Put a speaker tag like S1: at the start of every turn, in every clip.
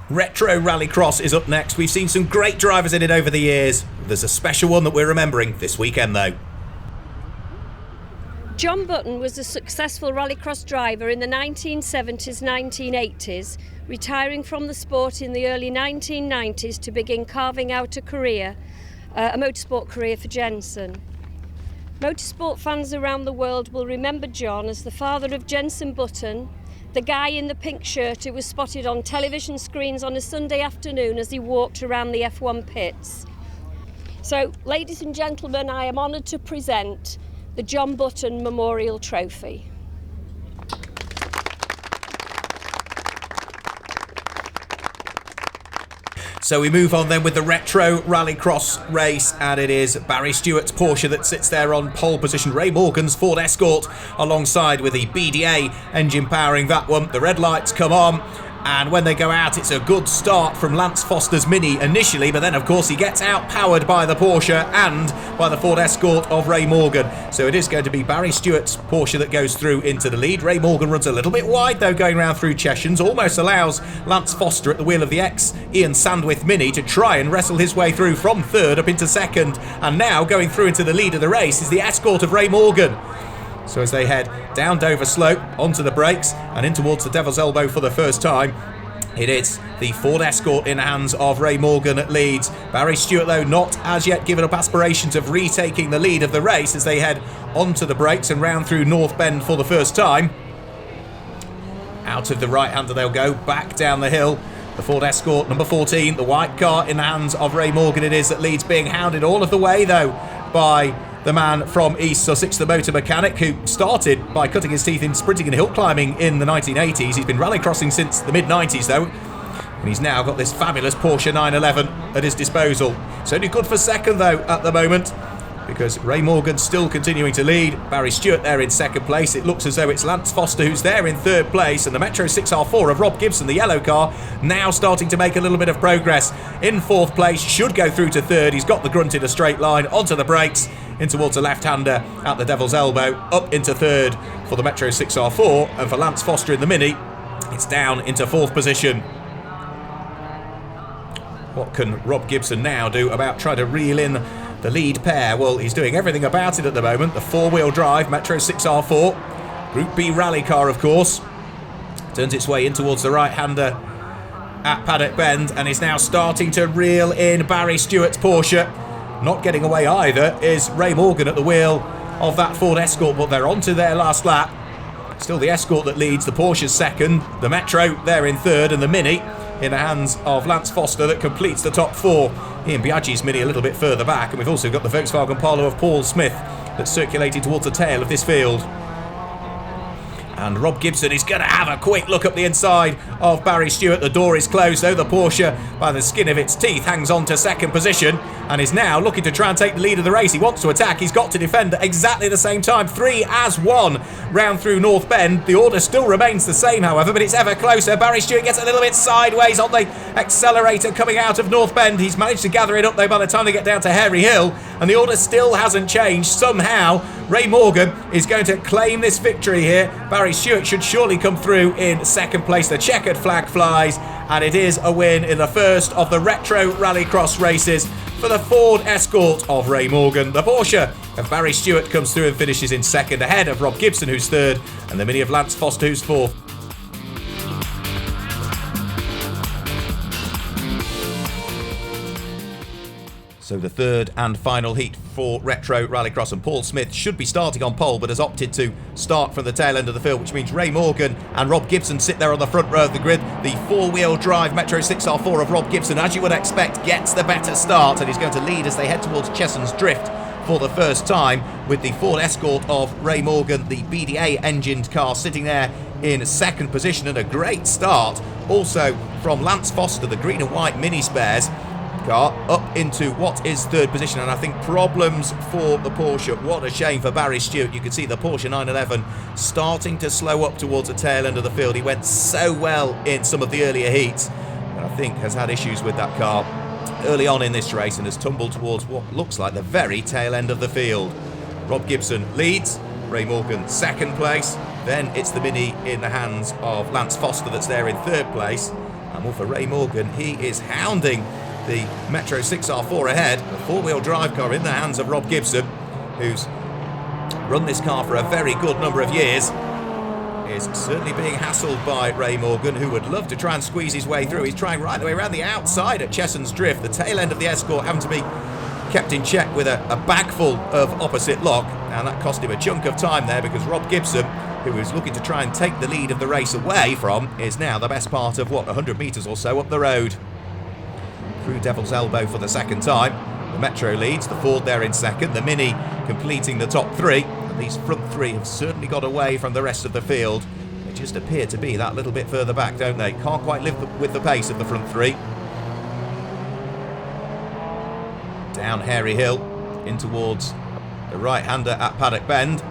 S1: Retro Rallycross is up next. We've seen some great drivers in it over the years. There's a special one that we're remembering this weekend though.
S2: John Button was a successful rallycross driver in the 1970s, 1980s, retiring from the sport in the early 1990s to begin carving out a motorsport career for Jensen. Motorsport fans around the world will remember John as the father of Jensen Button, the guy in the pink shirt who was spotted on television screens on a Sunday afternoon as he walked around the F1 pits. So, ladies and gentlemen, I am honoured to present the John Button Memorial Trophy.
S1: So we move on then with the Retro Rallycross race, and it is Barry Stewart's Porsche that sits there on pole position. Ray Morgan's Ford Escort alongside with the BDA engine powering that one. The red lights come on, and when they go out, it's a good start from Lance Foster's Mini initially, but then of course he gets out-powered by the Porsche and by the Ford Escort of Ray Morgan. So it is going to be Barry Stewart's Porsche that goes through into the lead. Ray Morgan runs a little bit wide though, going round through Cheshens, almost allows Lance Foster at the wheel of the ex-Ian Sandwith Mini to try and wrestle his way through from third up into second, and now going through into the lead of the race is the Escort of Ray Morgan. So as they head down Dover Slope, onto the brakes and in towards the Devil's Elbow for the first time, it is the Ford Escort in the hands of Ray Morgan at leads. Barry Stewart, though, not as yet given up aspirations of retaking the lead of the race as they head onto the brakes and round through North Bend for the first time. Out of the right-hander they'll go, back down the hill. The Ford Escort, number 14, the white car in the hands of Ray Morgan it is that leads, being hounded all of the way, though, by the man from East Sussex, the motor mechanic, who started by cutting his teeth in sprinting and hill climbing in the 1980s. He's been rallycrossing since the mid-90s, though, and he's now got this fabulous Porsche 911 at his disposal. It's only good for second, though, at the moment, because Ray Morgan's still continuing to lead. Barry Stewart there in second place. It looks as though it's Lance Foster who's there in third place, and the Metro 6R4 of Rob Gibson, the yellow car, now starting to make a little bit of progress. In fourth place, should go through to third. He's got the grunt in a straight line, onto the brakes, in towards the left-hander at the Devil's Elbow, up into third for the Metro 6R4, and for Lance Foster in the Mini, it's down into fourth position. What can Rob Gibson now do about trying to reel in the lead pair? Well, he's doing everything about it at the moment. The four-wheel drive Metro 6R4, Group B rally car, of course, turns its way in towards the right-hander at Paddock Bend, and is now starting to reel in Barry Stewart's Porsche. Not getting away either is Ray Morgan at the wheel of that Ford Escort, but they're on to their last lap. Still the Escort that leads, the Porsche's second, the Metro there in third, and the Mini in the hands of Lance Foster that completes the top four. Ian Biaggi's Mini a little bit further back, and we've also got the Volkswagen Polo of Paul Smith that's circulating towards the tail of this field. And Rob Gibson is going to have a quick look up the inside of Barry Stewart. The door is closed, though. The Porsche, by the skin of its teeth, hangs on to second position and is now looking to try and take the lead of the race. He wants to attack. He's got to defend at exactly the same time. 3 as 1 round through North Bend. The order still remains the same, however, but it's ever closer. Barry Stewart gets a little bit sideways on the accelerator coming out of North Bend. He's managed to gather it up, though, by the time they get down to Hairy Hill, and the order still hasn't changed. Somehow, Ray Morgan is going to claim this victory here. Barry Stewart should surely come through in second place. The checkered flag flies, and it is a win in the first of the Retro Rallycross races for the Ford Escort of Ray Morgan. The Porsche of Barry Stewart comes through and finishes in second, ahead of Rob Gibson, who's third, and the Mini of Lance Foster, who's fourth. So the third and final heat for Retro Rallycross, and Paul Smith should be starting on pole but has opted to start from the tail end of the field, which means Ray Morgan and Rob Gibson sit there on the front row of the grid. The four-wheel drive Metro 6R4 of Rob Gibson, as you would expect, gets the better start, and he's going to lead as they head towards Chesson's Drift for the first time, with the Ford Escort of Ray Morgan, the BDA engined car, sitting there in second position, and a great start also from Lance Foster, the green and white mini spares car, up into what is third position, and I think problems for the Porsche. What a shame for Barry Stewart. You can see the Porsche 911 starting to slow up towards the tail end of the field. He went so well in some of the earlier heats, and I think has had issues with that car early on in this race and has tumbled towards what looks like the very tail end of the field. Rob Gibson leads, Ray Morgan second place, then it's the Mini in the hands of Lance Foster that's there in third place, And well, for Ray Morgan, he is hounding the Metro 6R4 ahead. A four-wheel drive car in the hands of Rob Gibson, who's run this car for a very good number of years, is certainly being hassled by Ray Morgan, who would love to try and squeeze his way through. He's trying right the way around the outside at Chesson's Drift. The tail end of the Escort having to be kept in check with a bag full of opposite lock, and that cost him a chunk of time there, because Rob Gibson, who was looking to try and take the lead of the race away from, is now the best part of, 100 metres or so up the road. Through Devil's Elbow for the second time. The Metro leads, the Ford there in second, the Mini completing the top three. And these front three have certainly got away from the rest of the field. They just appear to be that little bit further back, don't they? Can't quite live with the pace of the front three. Down Hairy Hill, in towards the right-hander at Paddock Bend.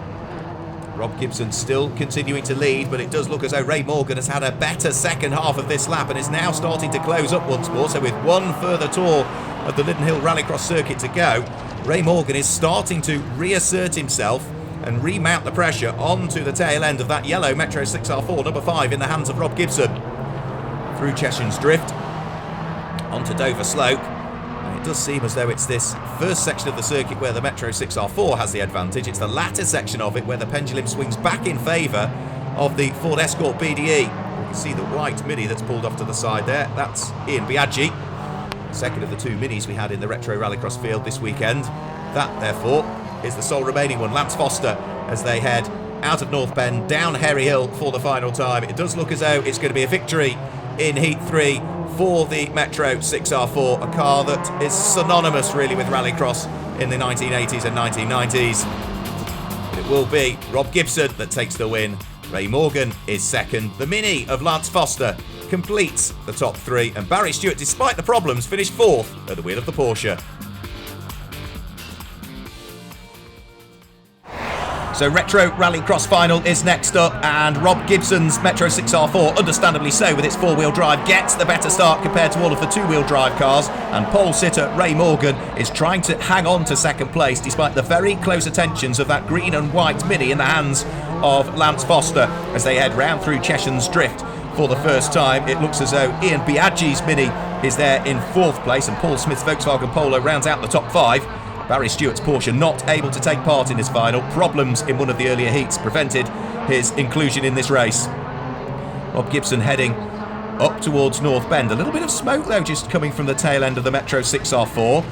S1: Rob Gibson still continuing to lead, but it does look as though Ray Morgan has had a better second half of this lap and is now starting to close up once more. So with one further tour of the Linden Hill Rallycross circuit to go, Ray Morgan is starting to reassert himself and remount the pressure onto the tail end of that yellow Metro 6R4 number 5 in the hands of Rob Gibson. Through Cheshure's Drift, onto Dover Slope. And it does seem as though it's this first section of the circuit where the Metro 6R4 has the advantage. It's the latter section of it where the pendulum swings back in favour of the Ford Escort BDE. You can see the white Mini that's pulled off to the side there. That's Ian Biaggi, second of the two Minis we had in the Retro Rallycross field this weekend. That, therefore, is the sole remaining one, Lance Foster, as they head out of North Bend, down Hairy Hill for the final time. It does look as though it's going to be a victory in Heat 3 for the Metro 6R4, a car that is synonymous really with Rallycross in the 1980s and 1990s. It will be Rob Gibson that takes the win. Ray Morgan is second. The Mini of Lance Foster completes the top three, and Barry Stewart, despite the problems, finished fourth at the wheel of the Porsche. So Retro Rallycross final is next up, and Rob Gibson's Metro 6R4, understandably so with its four-wheel drive, gets the better start compared to all of the two-wheel drive cars, and pole sitter Ray Morgan is trying to hang on to second place despite the very close attentions of that green and white Mini in the hands of Lance Foster as they head round through Cheshure's Drift for the first time. It looks as though Ian Biaggi's Mini is there in fourth place, and Paul Smith's Volkswagen Polo rounds out the top five. Barry Stewart's Porsche not able to take part in this final. Problems in one of the earlier heats prevented his inclusion in this race. Rob Gibson heading up towards North Bend. A little bit of smoke though just coming from the tail end of the Metro 6R4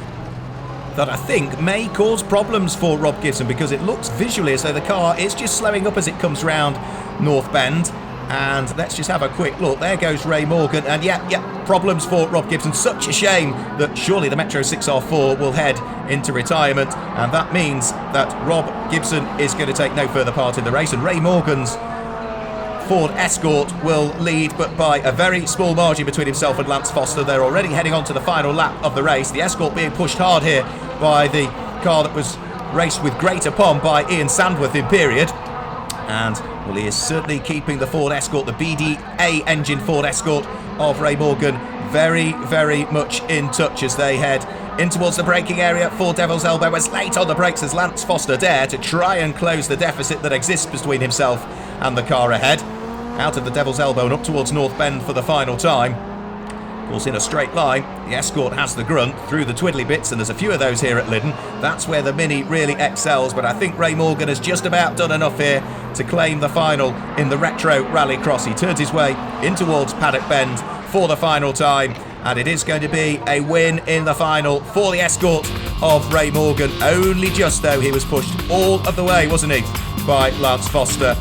S1: that I think may cause problems for Rob Gibson, because it looks visually as though the car is just slowing up as it comes round North Bend. And let's just have a quick look. There goes Ray Morgan, and problems for Rob Gibson. Such a shame that surely the Metro 6R4 will head into retirement, and that means that Rob Gibson is going to take no further part in the race, and Ray Morgan's Ford Escort will lead, but by a very small margin between himself and Lance Foster. They're already heading on to the final lap of the race. The Escort being pushed hard here by the car that was raced with great aplomb by Ian Sandworth in period. And well, he is certainly keeping the Ford Escort, the BDA engine Ford Escort of Ray Morgan, very, very much in touch as they head in towards the braking area for Devil's Elbow. As late on the brakes as Lance Foster dare to try and close the deficit that exists between himself and the car ahead. Out of the Devil's Elbow and up towards North Bend for the final time. Of course, in a straight line, the Escort has the grunt through the twiddly bits, and there's a few of those here at Linden. That's where the Mini really excels, but I think Ray Morgan has just about done enough here to claim the final in the Retro Rallycross. He turns his way in towards Paddock Bend for the final time, and it is going to be a win in the final for the Escort of Ray Morgan. Only just, though, he was pushed all of the way, wasn't he, by Lance Foster.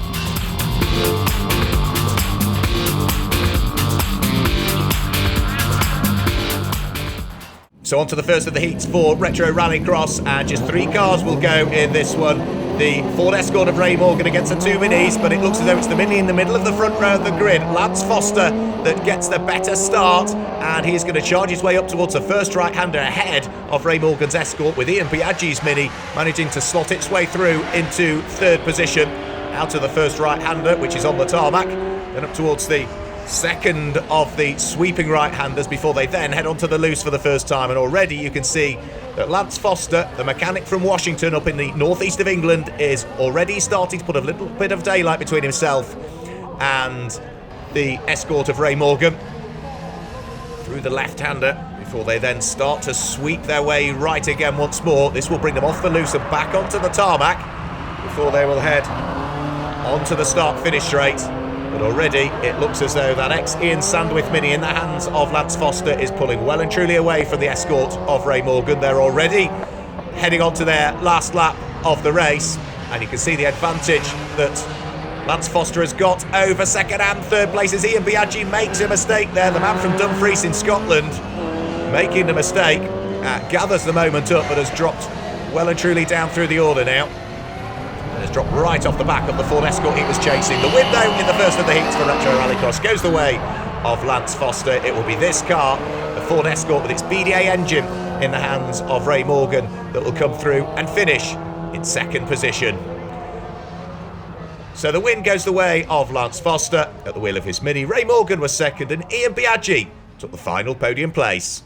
S1: So on to the first of the heats for Retro Rallycross, and just three cars will go in this one. The Ford Escort of Ray Morgan against the two Minis, but it looks as though it's the Mini in the middle of the front row of the grid, Lance Foster, that gets the better start, and he's going to charge his way up towards the first right-hander ahead of Ray Morgan's Escort, with Ian Biaggi's Mini managing to slot its way through into third position. Out of the first right-hander, which is on the tarmac, then up towards the second of the sweeping right-handers before they then head onto the loose for the first time. And already you can see that Lance Foster, the mechanic from Washington up in the northeast of England, is already starting to put a little bit of daylight between himself and the Escort of Ray Morgan. through the left-hander before they then start to sweep their way right again once more. This will bring them off the loose and back onto the tarmac before they will head onto the start-finish straight. But already it looks as though that ex-Ian Sandwith Mini in the hands of Lance Foster is pulling well and truly away from the escort of Ray Morgan. They're already heading on to their last lap of the race, and you can see the advantage that Lance Foster has got over second and third places. Ian Biaggi makes a mistake there, the man from Dumfries in Scotland, making the mistake, gathers the moment up but has dropped well and truly down through the order now. And has dropped right off the back of the Ford Escort he was chasing. The win though in the first of the heats for Retro Rallycross goes the way of Lance Foster. It will be this car, the Ford Escort with its BDA engine in the hands of Ray Morgan, that will come through and finish in second position. So the win goes the way of Lance Foster at the wheel of his Mini. Ray Morgan was second and Ian Biaggi took the final podium place.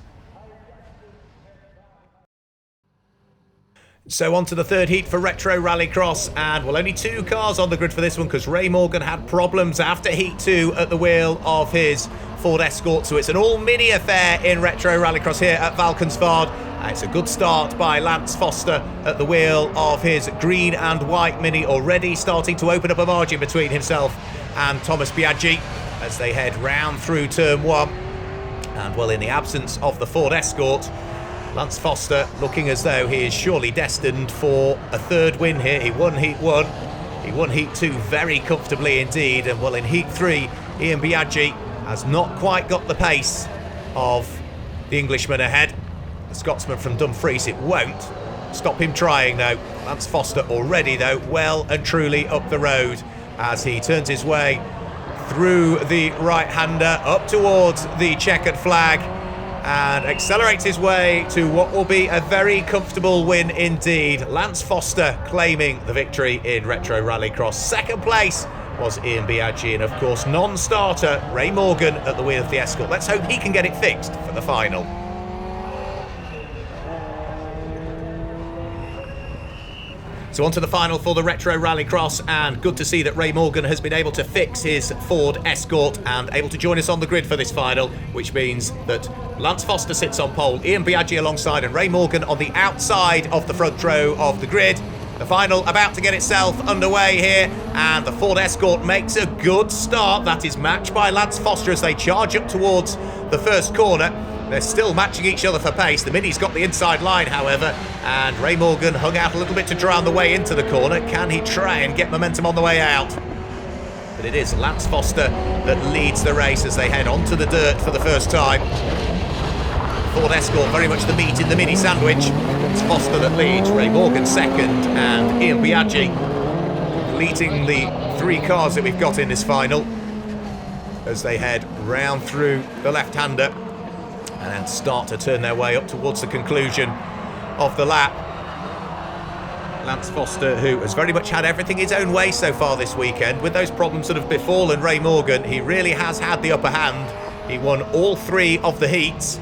S1: So on to the third heat for Retro Rallycross, and well, only two cars on the grid for this one because Ray Morgan had problems after heat 2 at the wheel of his Ford Escort, so it's an all-Mini affair in Retro Rallycross here at Valkenswaard. It's a good start by Lance Foster at the wheel of his green and white Mini, already starting to open up a margin between himself and Thomas Biaggi as they head round through turn 1. And well, in the absence of the Ford Escort, Lance Foster looking as though he is surely destined for a third win here. He won heat 1, he won heat 2 very comfortably indeed, and well, in heat 3 Ian Biaggi has not quite got the pace of the Englishman ahead. The Scotsman from Dumfries, it won't stop him trying though. Lance Foster already though well and truly up the road as he turns his way through the right-hander up towards the checkered flag and accelerates his way to what will be a very comfortable win indeed. Lance Foster claiming the victory in Retro Rallycross. Second place was Ian Biaggi, and of course non-starter Ray Morgan at the wheel of the Escort. Let's hope he can get it fixed for the final. So on to the final for the Retro Rallycross, and good to see that Ray Morgan has been able to fix his Ford Escort and able to join us on the grid for this final, which means that Lance Foster sits on pole, Ian Biaggi alongside, and Ray Morgan on the outside of the front row of the grid. The final about to get itself underway here, and the Ford Escort makes a good start. That is matched by Lance Foster as they charge up towards the first corner. They're still matching each other for pace. The Mini's got the inside line, however, and Ray Morgan hung out a little bit to try on the way into the corner. Can he try and get momentum on the way out? But it is Lance Foster that leads the race as they head onto the dirt for the first time. Ford Escort very much the meat in the Mini sandwich. It's Foster that leads, Ray Morgan second, and Ian Biaggi leading the three cars that we've got in this final as they head round through the left-hander and then start to turn their way up towards the conclusion of the lap. Lance Foster, who has very much had everything his own way so far this weekend, with those problems that have befallen Ray Morgan, he really has had the upper hand. He won all three of the heats,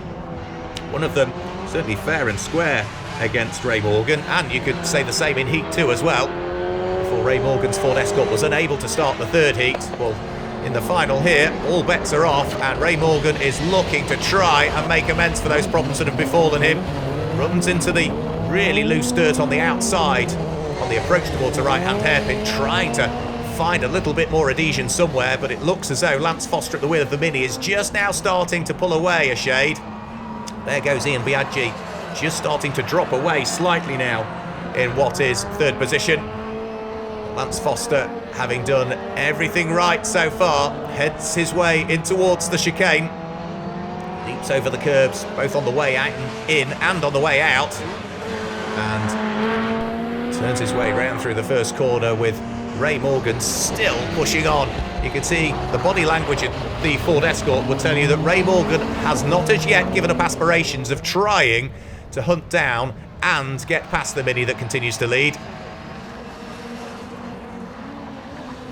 S1: one of them certainly fair and square against Ray Morgan, and you could say the same in heat 2 as well, before Ray Morgan's Ford Escort was unable to start the third heat. Well, in the final here, all bets are off, and Ray Morgan is looking to try and make amends for those problems that have befallen him. Runs into the really loose dirt on the outside on the approach towards the right-hand hairpin, trying to find a little bit more adhesion somewhere, but it looks as though Lance Foster at the wheel of the Mini is just now starting to pull away a shade. There goes Ian Biaggi, just starting to drop away slightly now in what is third position. Lance Foster, having done everything right so far, heads his way in towards the chicane. Leaps over the curbs, both on the way out, in and on the way out. And turns his way round through the first corner with Ray Morgan still pushing on. You can see the body language of the Ford Escort would tell you that Ray Morgan has not as yet given up aspirations of trying to hunt down and get past the Mini that continues to lead.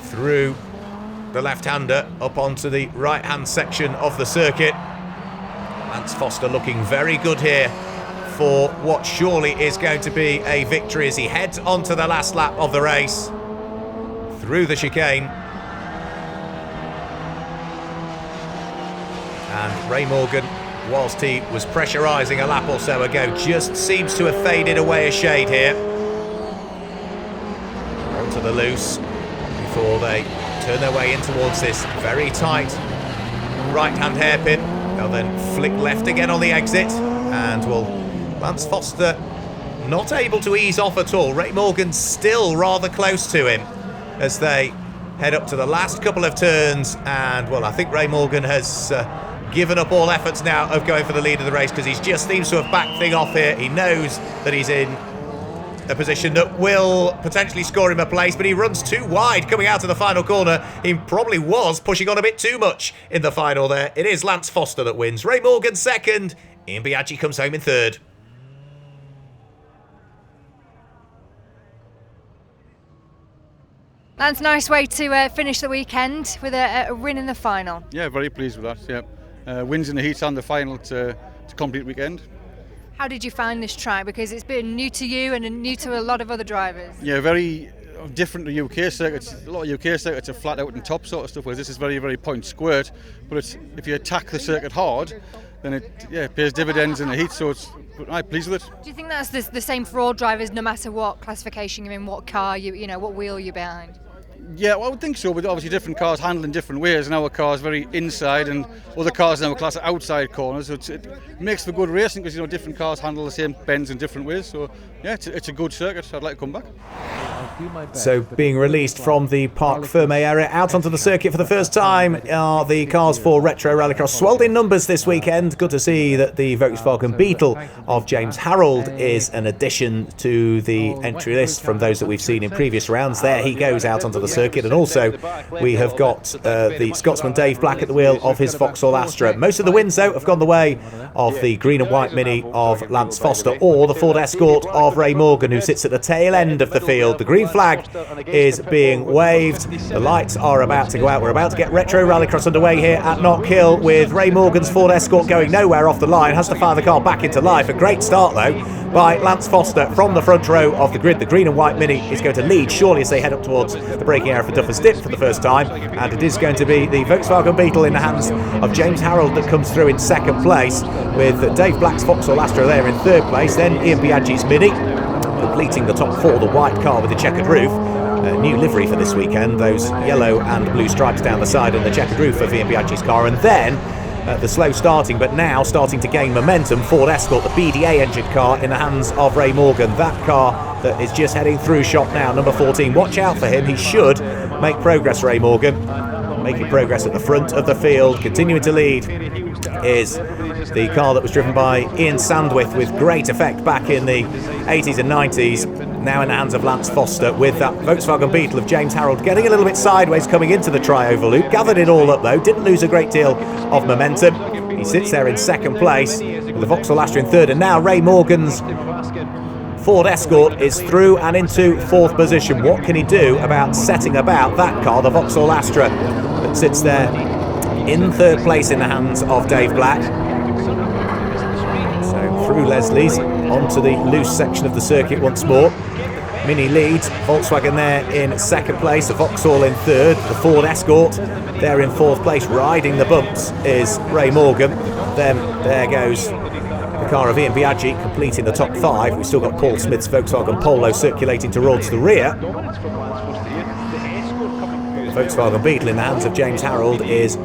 S1: Through the left-hander up onto the right-hand section of the circuit. Lance Foster looking very good here for what surely is going to be a victory as he heads onto the last lap of the race. Through the chicane. And Ray Morgan whilst he was pressurising a lap or so ago, just seems to have faded away a shade here. Onto the loose before they turn their way in towards this very tight right-hand hairpin. They'll then flick left again on the exit, and Lance Foster not able to ease off at all. Ray Morgan still rather close to him as they head up to the last couple of turns, and I think Ray Morgan has given up all efforts now of going for the lead of the race, because he just seems to have backed things off here. He knows that he's in a position that will potentially score him a place, but he runs too wide coming out of the final corner. He probably was pushing on a bit too much in the final there. It is Lance Foster that wins. Ray Morgan second. Ian Biaggi comes home in third.
S3: That's a nice way to finish the weekend with a win in the final.
S4: Yeah, very pleased with that. Yeah, wins in the heats and the final to complete weekend.
S3: How did you find this track? Because it's been new to you and new to a lot of other drivers.
S4: Yeah, very different to UK circuits. A lot of UK circuits are flat out and top sort of stuff, whereas this is very, very point squared. But if you attack the circuit hard, then it pays dividends in the heat. So I'm pleased with it.
S3: Do you think that's the same for all drivers, no matter what classification you're in, what car what wheel you're behind?
S4: Yeah, well, I would think so, but obviously different cars handle in different ways, and our car's very inside and other cars in our class are outside corners, so it makes for good racing because different cars handle the same bends in different ways. So yeah, it's a good circuit. I'd like to come back.
S1: So being released from the Parc Ferme area out onto the circuit for the first time are the cars for Retro Rallycross. Swelled in numbers this weekend. Good to see that the Volkswagen Beetle of James Harrold is an addition to the entry list from those that we've seen in previous rounds. There he goes out onto the circuit, and also we have got the Scotsman Dave Black at the wheel of his Vauxhall Astra. Most of the wins though have gone the way of the green and white Mini of Lance Foster or the Ford Escort of Ray Morgan, who sits at the tail end of the field. The green flag is being waved. The lights are about to go out. We're about to get Retro Rallycross underway here at Knockhill, with Ray Morgan's Ford Escort going nowhere off the line. Has to fire the car back into life. A great start though by Lance Foster from the front row of the grid. The green and white Mini is going to lead surely as they head up towards the braking area for Duffers Dip for the first time, and it is going to be the Volkswagen Beetle in the hands of James Harrold that comes through in second place, with Dave Black's Vauxhall Astra there in third place. Then Ian Biaggi's Mini completing the top four, the white car with the checkered roof. New livery for this weekend, those yellow and blue stripes down the side and the checkered roof of Ian Biaggi's car. And then the slow starting but now starting to gain momentum Ford Escort, the BDA engine car in the hands of Ray Morgan. That car that is just heading through shot now, number 14. Watch out for him, he should make progress, Ray Morgan. Making progress at the front of the field, continuing to lead is the car that was driven by Ian Sandwith with great effect back in the 80s and 90s, now in the hands of Lance Foster, with that Volkswagen Beetle of James Harrold getting a little bit sideways coming into the tri-oval loop. Gathered it all up though, didn't lose a great deal of momentum. He sits there in second place with the Vauxhall Astra in third, and now Ray Morgan's Ford Escort is through and into fourth position. What can he do about setting about that car, the Vauxhall Astra, that sits there in third place in the hands of Dave Black? So through Leslie's onto the loose section of the circuit once more. Mini leads, Volkswagen there in second place, the Vauxhall in third, the Ford Escort there in fourth place. Riding the bumps is Ray Morgan. Then there goes the car of Ian Biaggi completing the top five. We've still got Paul Smith's Volkswagen Polo circulating towards the rear. The Volkswagen Beetle in the hands of James Harrold is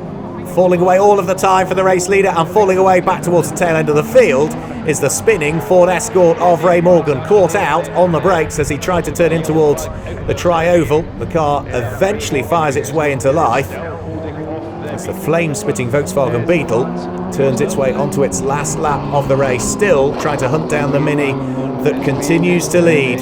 S1: falling away all of the time for the race leader, and falling away back towards the tail end of the field is the spinning Ford Escort of Ray Morgan, caught out on the brakes as he tried to turn in towards the tri-oval. The car eventually fires its way into life as the flame-spitting Volkswagen Beetle turns its way onto its last lap of the race, still trying to hunt down the Mini that continues to lead.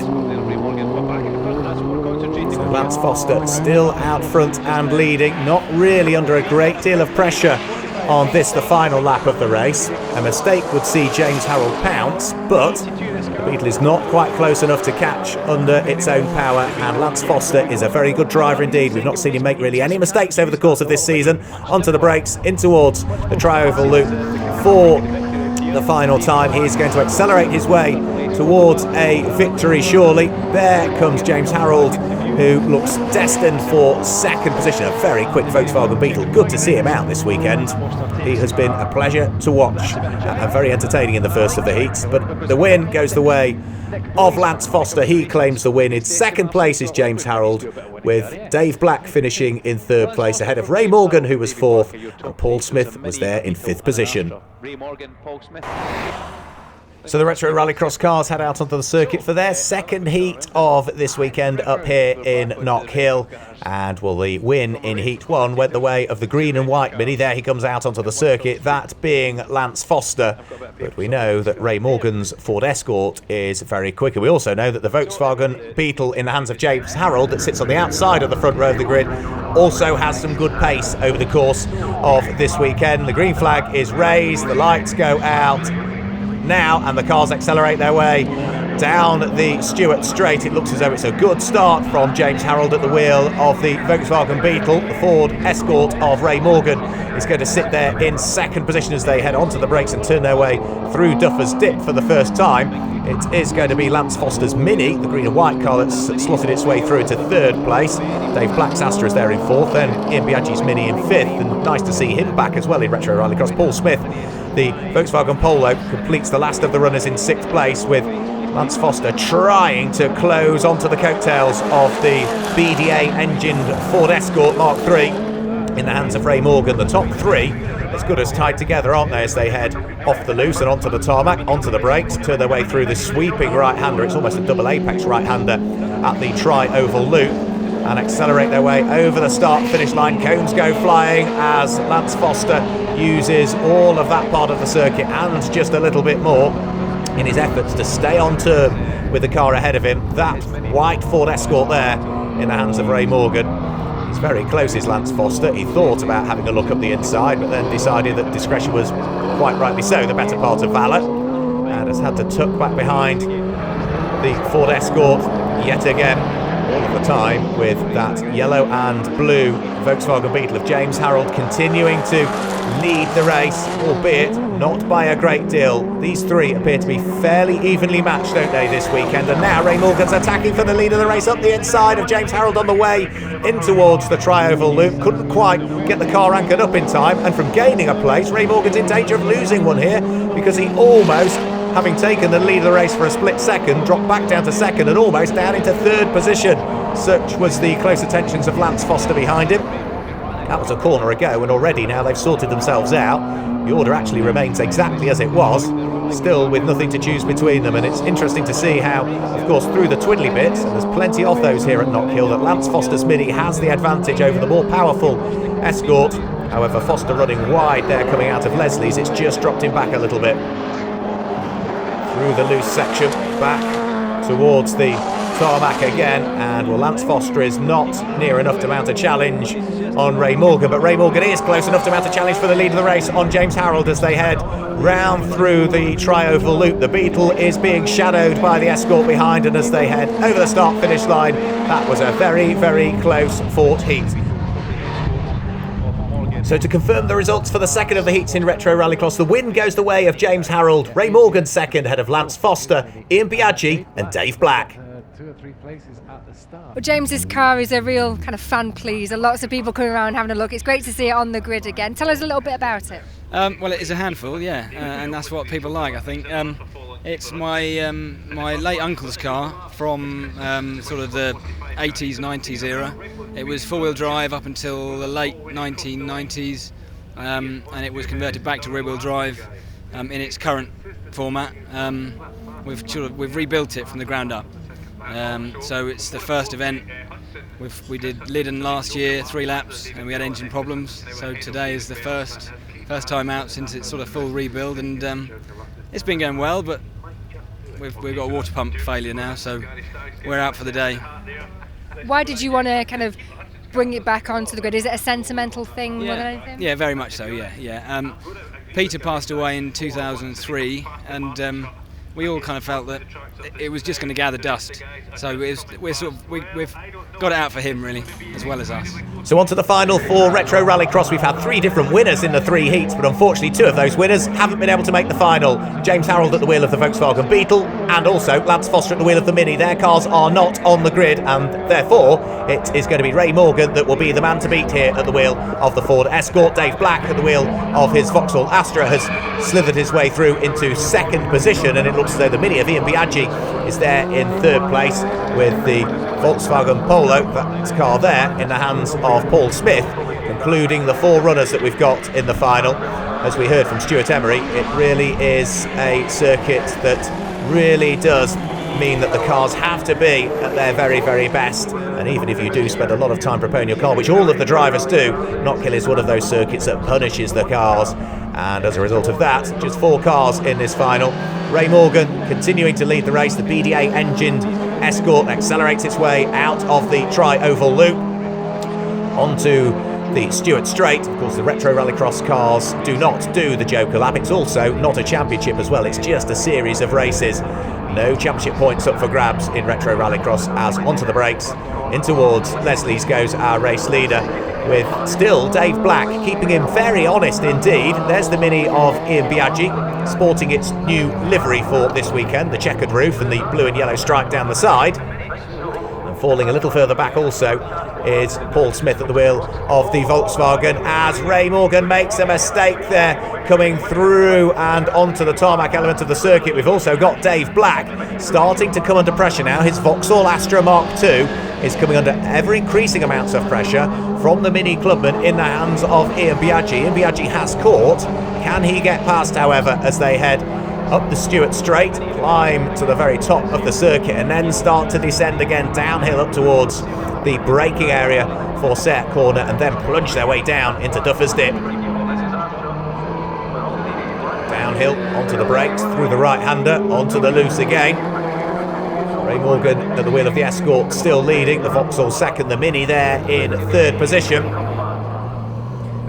S1: So Lance Foster still out front and leading, not really under a great deal of pressure on this, the final lap of the race. A mistake would see James Harrold pounce, but the Beetle is not quite close enough to catch under its own power, and Lance Foster is a very good driver indeed. We've not seen him make really any mistakes over the course of this season. Onto the brakes, in towards the tri-oval loop for the final time. He is going to accelerate his way towards a victory surely. There comes James Harrold, who looks destined for second position. A very quick Volkswagen Beetle. Good to see him out this weekend. He has been a pleasure to watch and very entertaining in the first of the heats. But the win goes the way of Lance Foster. He claims the win. In second place is James Harrold, with Dave Black finishing in third place ahead of Ray Morgan, who was fourth, and Paul Smith was there in fifth position. So the Retro Rallycross cars head out onto the circuit for their second heat of this weekend up here in Knock Hill. And well, the win in Heat 1 went the way of the green and white Mini. There he comes out onto the circuit, that being Lance Foster. But we know that Ray Morgan's Ford Escort is very quick. And we also know that the Volkswagen Beetle in the hands of James Harrold, that sits on the outside of the front row of the grid, also has some good pace over the course of this weekend. The green flag is raised, the lights go out now, and the cars accelerate their way down the Stewart Straight. It looks as though it's a good start from James Harrold at the wheel of the Volkswagen Beetle. The Ford Escort of Ray Morgan is going to sit there in second position as they head onto the brakes and turn their way through Duffer's Dip for the first time. It is going to be Lance Foster's Mini, the green and white car, that's slotted its way through into third place. Dave Black's Astra is there in fourth, then Ian Biaggi's Mini in fifth, and nice to see him back as well in Retro Rallycross. Paul Smith, the Volkswagen Polo, completes the last of the runners in sixth place, with Lance Foster trying to close onto the coattails of the BDA engined Ford Escort Mark III in the hands of Ray Morgan. The top three as good as tied together, aren't they, as they head off the loose and onto the tarmac, onto the brakes, turn their way through the sweeping right-hander. It's almost a double apex right-hander at the tri-oval loop, and accelerate their way over the start-finish line. Cones go flying as Lance Foster uses all of that part of the circuit and just a little bit more in his efforts to stay on term with the car ahead of him. That white Ford Escort there in the hands of Ray Morgan. He's very close, is Lance Foster. He thought about having a look up the inside, but then decided that discretion was, quite rightly so, the better part of valour, and has had to tuck back behind the Ford Escort yet again, all of the time, with that yellow and blue Volkswagen Beetle of James Harrold continuing to lead the race, albeit not by a great deal. These three appear to be fairly evenly matched, don't they, this weekend? And now Ray Morgan's attacking for the lead of the race up the inside of James Harrold on the way in towards the tri-oval loop. Couldn't quite get the car anchored up in time, and from gaining a place, Ray Morgan's in danger of losing one here, because he almost, having taken the lead of the race for a split second, dropped back down to second and almost down into third position. Such was the close attentions of Lance Foster behind him. That was a corner ago, and already now they've sorted themselves out. The order actually remains exactly as it was, still with nothing to choose between them, and it's interesting to see how, of course, through the twiddly bits, and there's plenty of those here at Knock Hill, that Lance Foster's Mini has the advantage over the more powerful Escort. However, Foster running wide there coming out of Leslie's. It's just dropped him back a little bit. Through the loose section, back towards the tarmac again, and well, Lance Foster is not near enough to mount a challenge on Ray Morgan, but Ray Morgan is close enough to mount a challenge for the lead of the race on James Harrold as they head round through the tri-oval loop. The Beetle is being shadowed by the Escort behind, and as they head over the start-finish line, that was a very, very close fought heat. So to confirm the results for the second of the heats in Retro Rallycross, the win goes the way of James Harrold, Ray Morgan second ahead of Lance Foster, Ian Biaggi and Dave Black.
S5: 2 or 3 places at the start.
S3: Well, James's car is a real kind of fan pleaser. Lots of people coming around having a look. It's great to see it on the grid again. Tell us a little bit about it.
S6: Well, it is a handful, yeah, and that's what people like, I think. It's my my late uncle's car from sort of the 80s, 90s era. It was four-wheel drive up until the late 1990s, and it was converted back to rear-wheel drive in its current format. We've rebuilt it from the ground up. So it's the first event. We did Lyddon last year, 3 laps, and we had engine problems. So today is the first time out since it's sort of full rebuild, and it's been going well, but we've got a water pump failure now, so we're out for the day.
S3: Why did you want to kind of bring it back onto the grid? Is it a sentimental thing more than anything? Yeah,
S6: very much so. Yeah. Peter passed away in 2003, and we all kind of felt that it was just going to gather dust. So we've got it out for him, really, as well as us.
S1: So on to the final for Retro Rallycross. We've had 3 different winners in the 3 heats, but unfortunately 2 of those winners haven't been able to make the final. James Harrold at the wheel of the Volkswagen Beetle, and also Lance Foster at the wheel of the Mini. Their cars are not on the grid, and therefore it is going to be Ray Morgan that will be the man to beat here at the wheel of the Ford Escort. Dave Black at the wheel of his Vauxhall Astra has slithered his way through into second position, and it looks as though the Mini of Ian Biaggi is there in third place, with the Volkswagen Polo, that car there, in the hands of Paul Smith, concluding the 4 runners that we've got in the final. As we heard from Stuart Emery, it really is a circuit that really does mean that the cars have to be at their very, very best. And even if you do spend a lot of time preparing your car, which all of the drivers do, Knockhill is one of those circuits that punishes the cars. And as a result of that, just 4 cars in this final. Ray Morgan continuing to lead the race. The BDA engined Escort accelerates its way out of the tri-oval loop onto the Stewart Straight. Of course, the Retro Rallycross cars do not do the Joker lap. It's also not a championship as well. It's just a series of races. No championship points up for grabs in Retro Rallycross, as onto the brakes in towards Leslie's goes our race leader, with still Dave Black keeping him very honest indeed. There's the Mini of Ian Biaggi, sporting its new livery for this weekend, the checkered roof and the blue and yellow stripe down the side. And falling a little further back also is Paul Smith at the wheel of the Volkswagen, as Ray Morgan makes a mistake there coming through and onto the tarmac element of the circuit. We've also got Dave Black starting to come under pressure now. His Vauxhall Astra Mark II is coming under ever increasing amounts of pressure from the Mini Clubman in the hands of Ian Biaggi. Ian Biaggi has caught. Can he get past, however, as they head up the Stewart Straight, climb to the very top of the circuit, and then start to descend again downhill up towards the braking area for Set Corner, and then plunge their way down into Duffer's Dip. Downhill onto the brakes, through the right-hander, onto the loose again. Ray Morgan at the wheel of the Escort still leading, the Vauxhall second, the Mini there in third position.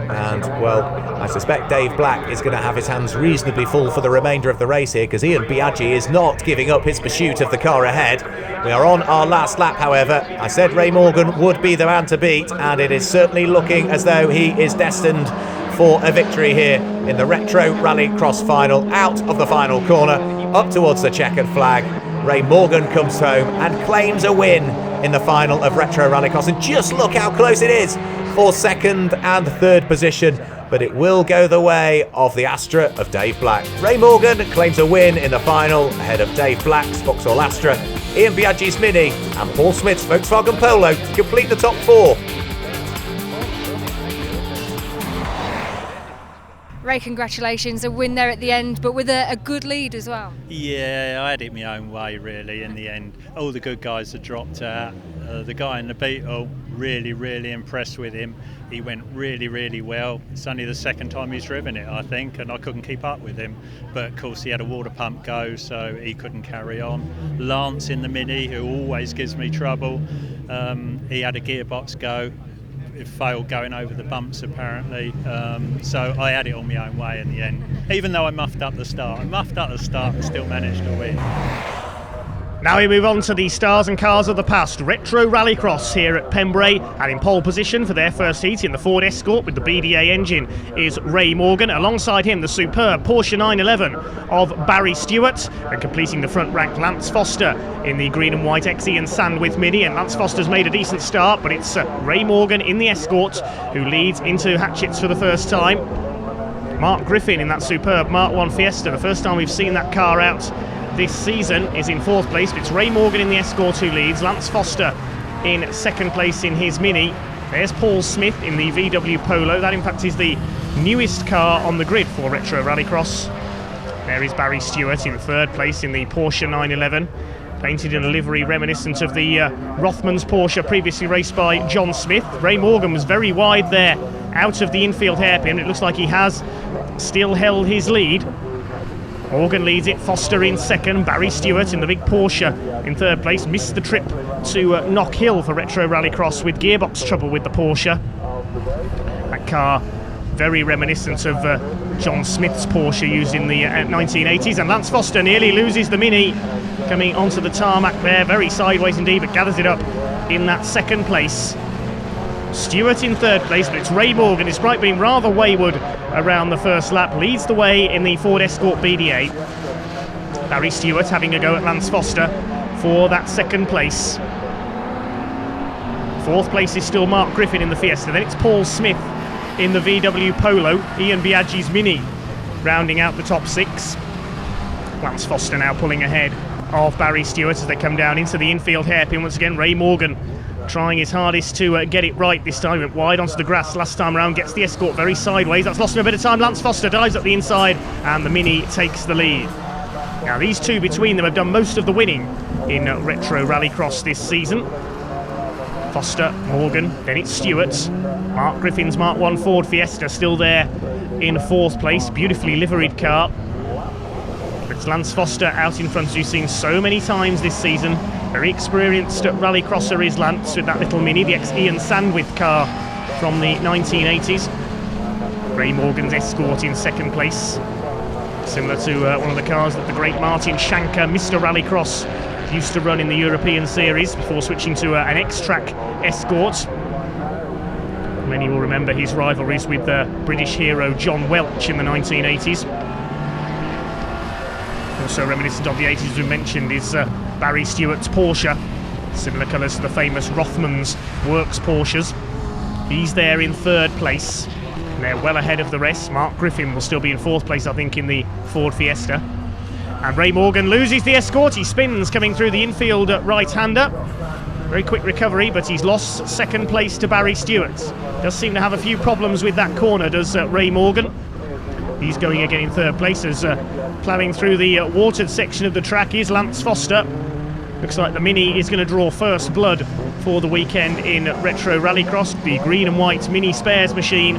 S1: And, well, I suspect Dave Black is going to have his hands reasonably full for the remainder of the race here, because Ian Biaggi is not giving up his pursuit of the car ahead. We are on our last lap, however. I said Ray Morgan would be the man to beat, and it is certainly looking as though he is destined for a victory here in the Retro Rallycross final. Out of the final corner, up towards the checkered flag, Ray Morgan comes home and claims a win in the final of Retro Rallycross. And just look how close it is for second and third position, but it will go the way of the Astra of Dave Black. Ray Morgan claims a win in the final ahead of Dave Black's Vauxhall Astra, Ian Biaggi's Mini and Paul Smith's Volkswagen Polo to complete the top 4.
S3: Ray, congratulations, a win there at the end, but with a good lead as well.
S7: Yeah, I had it my own way really in the end. All the good guys had dropped out. The guy in the Beetle, really impressed with him. He went really well. It's only the second time he's driven it, I think, and I couldn't keep up with him. But of course he had a water pump go, so he couldn't carry on. Lance in the Mini, who always gives me trouble, he had a gearbox go. It failed going over the bumps apparently, so I had it on my own way in the end. Even though I muffed up the start and still managed to win.
S8: Now we move on to the stars and cars of the past. Retro Rallycross here at Pembrey, and in pole position for their first heat in the Ford Escort with the BDA engine is Ray Morgan. Alongside him, the superb Porsche 911 of Barry Stewart, and completing the front rank, Lance Foster in the green and white XE and Sandwith Mini. And Lance Foster's made a decent start, but it's Ray Morgan in the Escort who leads into Hatchets for the first time. Mark Griffin in that superb Mark 1 Fiesta, the first time we've seen that car out this season, is in fourth place. But it's Ray Morgan in the Escort who leads, Lance Foster in second place in his Mini. There's Paul Smith in the VW Polo. That in fact is the newest car on the grid for Retro Rallycross. There is Barry Stewart in third place in the Porsche 911, painted in a livery reminiscent of the Rothmans Porsche previously raced by John Smith. Ray Morgan was very wide there out of the infield hairpin. It looks like he has still held his lead. Morgan leads it, Foster in second, Barry Stewart in the big Porsche in third place. Missed the trip to Knockhill for Retro Rallycross with gearbox trouble with the Porsche. That car very reminiscent of John Smith's Porsche used in the 1980s. And Lance Foster nearly loses the Mini coming onto the tarmac there, very sideways indeed, but gathers it up in that second place. Stewart in third place, but it's Ray Morgan, despite being rather wayward around the first lap, leads the way in the Ford Escort BDA. Barry Stewart having a go at Lance Foster for that second place. Fourth place is still Mark Griffin in the Fiesta. Then it's Paul Smith in the VW Polo. Ian Biaggi's Mini rounding out the top 6. Lance Foster now pulling ahead of Barry Stewart as they come down into the infield hairpin once again. Ray Morgan trying his hardest to get it right this time. Went wide onto the grass last time around, gets the Escort very sideways. That's lost him a bit of time. Lance Foster dives up the inside and the Mini takes the lead. Now these two between them have done most of the winning in retro rallycross this season. Foster, Morgan, then it's Stewart. Mark Griffin's Mark 1 Ford Fiesta still there in 4th place. Beautifully liveried car. It's Lance Foster out in front, as you've seen so many times this season. Very experienced rallycrosser is Lance with that little Mini, the ex-Ian Sandwith car from the 1980s. Ray Morgan's Escort in 2nd place. Similar to one of the cars that the great Martin Shanker, Mr. Rallycross, used to run in the European Series before switching to an X-Track Escort. Many will remember his rivalries with British hero John Welch in the 1980s. Also reminiscent of the 80s, as we mentioned, is Barry Stewart's Porsche. Similar colours to the famous Rothmans Works Porsches. He's there in 3rd place. And they're well ahead of the rest. Mark Griffin will still be in 4th place, I think, in the Ford Fiesta. And Ray Morgan loses the Escort. He spins coming through the infield right-hander. Very quick recovery, but he's lost 2nd place to Barry Stewart. Does seem to have a few problems with that corner, does Ray Morgan. He's going again in 3rd place as ploughing through the watered section of the track is Lance Foster. Looks like the Mini is going to draw first blood for the weekend in retro rallycross. The green and white Mini spares machine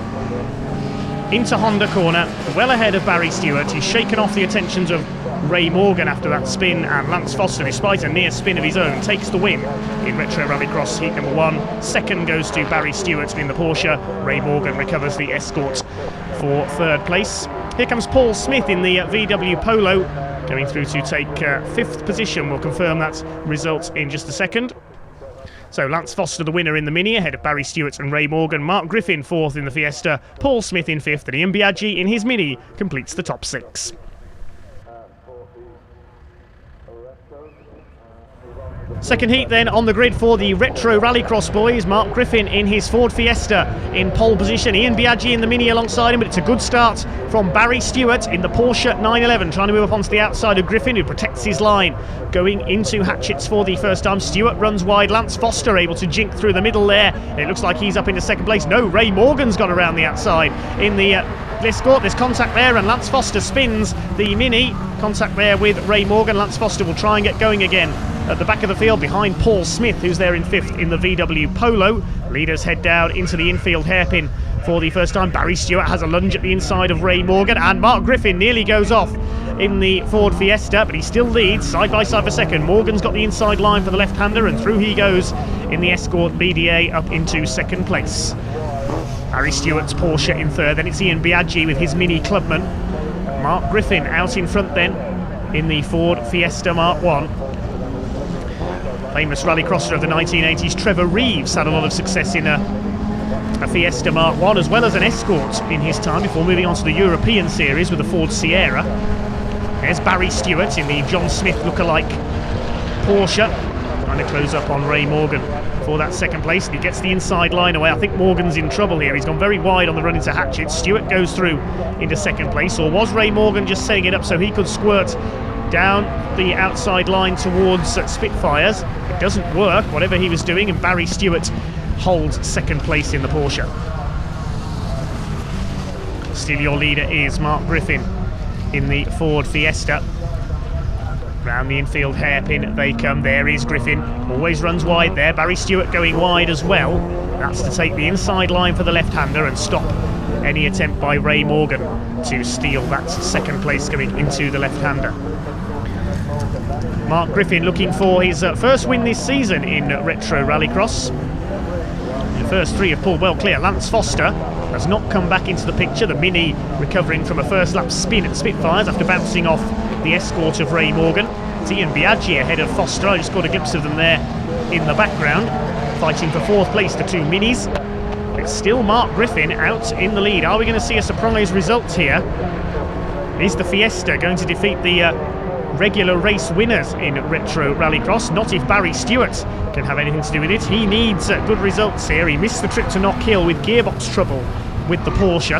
S8: into Honda corner, well ahead of Barry Stewart. He's shaken off the attentions of Ray Morgan after that spin, and Lance Foster, despite a near spin of his own, takes the win in retro rallycross heat number 1. 2nd goes to Barry Stewart in the Porsche. Ray Morgan recovers the Escort for 3rd place. Here comes Paul Smith in the VW Polo, going through to take 5th position. We'll confirm that result in just a second. So Lance Foster the winner in the Mini, ahead of Barry Stewart and Ray Morgan. Mark Griffin 4th in the Fiesta, Paul Smith in 5th, and Ian Biaggi in his Mini completes the top 6. Second heat then on the grid for the retro rallycross boys. Mark Griffin in his Ford Fiesta in pole position. Ian Biaggi in the Mini alongside him, but it's a good start from Barry Stewart in the Porsche 911, trying to move up onto the outside of Griffin, who protects his line. Going into hatchets for the first time. Stewart runs wide. Lance Foster able to jink through the middle there. It looks like he's up into 2nd place. No, Ray Morgan's got around the outside in the Escort. There's contact there, and Lance Foster spins the Mini. Contact there with Ray Morgan. Lance Foster will try and get going again at the back of the field behind Paul Smith, who's there in 5th in the VW Polo. Leaders head down into the infield hairpin for the first time. Barry Stewart has a lunge at the inside of Ray Morgan, and Mark Griffin nearly goes off in the Ford Fiesta, but he still leads side by side for 2nd. Morgan's got the inside line for the left-hander, and through he goes in the Escort BDA up into 2nd place. Barry Stewart's Porsche in 3rd, then it's Ian Biaggi with his Mini Clubman. Mark Griffin out in front then in the Ford Fiesta Mark 1. Famous rallycrosser of the 1980s, Trevor Reeves, had a lot of success in a Fiesta Mark 1 as well as an Escort in his time before moving on to the European Series with the Ford Sierra. There's Barry Stewart in the John Smith lookalike Porsche, trying to close up on Ray Morgan for that 2nd place, and he gets the inside line away. I think Morgan's in trouble here. He's gone very wide on the run into hatchets. Stewart goes through into 2nd place, or was Ray Morgan just setting it up so he could squirt down the outside line towards Spitfires? It doesn't work, whatever he was doing, and Barry Stewart holds 2nd place in the Porsche. Still your leader is Mark Griffin in the Ford Fiesta. Round the infield hairpin they come. There is Griffin, always runs wide there. Barry Stewart going wide as well. That's to take the inside line for the left-hander and stop any attempt by Ray Morgan to steal that 2nd place going into the left-hander. Mark Griffin looking for his first win this season in retro rallycross. The first 3 have pulled well clear. Lance Foster has not come back into the picture. The Mini recovering from a first lap spin at Spitfires after bouncing off the Escort of Ray Morgan. It's Ian Biaggi ahead of Foster. I just got a glimpse of them there in the background, fighting for 4th place, the 2 Minis. It's still Mark Griffin out in the lead. Are we going to see a surprise result here? Is the Fiesta going to defeat the regular race winners in Retro Rallycross. Not if Barry Stewart can have anything to do with it. He needs good results here. He missed the trip to Knock Hill with gearbox trouble with the Porsche.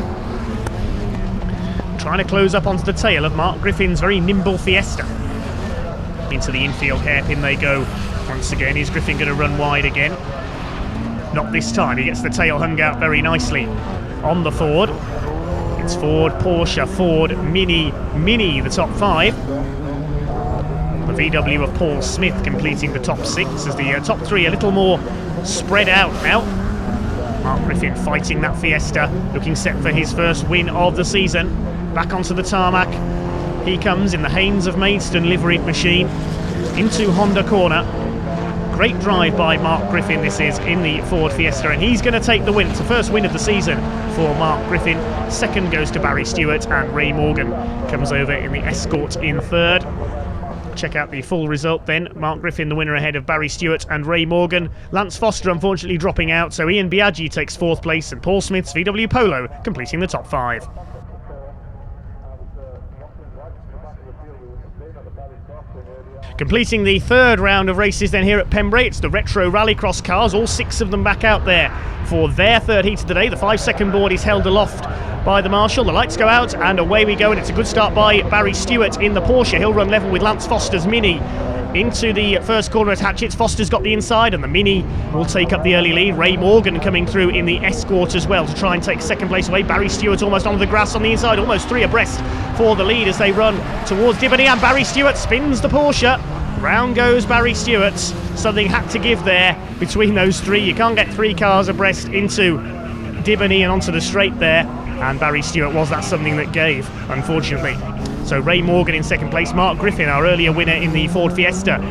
S8: Trying to close up onto the tail of Mark Griffin's very nimble Fiesta. Into the infield hairpin they go once again. Is Griffin going to run wide again? Not this time. He gets the tail hung out very nicely on the Ford. It's Ford, Porsche, Ford, Mini, the top 5. The VW of Paul Smith completing the top 6 as the top 3 a little more spread out now. Mark Griffin fighting that Fiesta, looking set for his first win of the season. Back onto the tarmac. He comes in the Haynes of Maidstone liveried machine into Honda corner. Great drive by Mark Griffin this is in the Ford Fiesta, and he's going to take the win. It's the first win of the season for Mark Griffin. Second goes to Barry Stewart, and Ray Morgan comes over in the Escort in third. Check out the full result then. Mark Griffin the winner ahead of Barry Stewart and Ray Morgan. Lance Foster unfortunately dropping out, so Ian Biaggi takes 4th place, and Paul Smith's VW Polo completing the top 5. Completing the third round of races then here at Pembrey, it's the Retro Rallycross cars, all 6 of them back out there for their third heat of the day. The 5-second board is held aloft by the marshal. The lights go out and away we go, and it's a good start by Barry Stewart in the Porsche. He'll run level with Lance Foster's Mini into the first corner at Hatchets. Foster's got the inside, and the Mini will take up the early lead. Ray Morgan coming through in the Escort as well to try and take second place away. Barry Stewart almost onto the grass on the inside, almost 3 abreast for the lead as they run towards Dibony, and Barry Stewart spins the Porsche. Round goes Barry Stewart. Something had to give there between those 3. You can't get 3 cars abreast into Dibony and onto the straight there, and Barry Stewart was that something that gave, unfortunately. So Ray Morgan in second place, Mark Griffin, our earlier winner in the Ford Fiesta,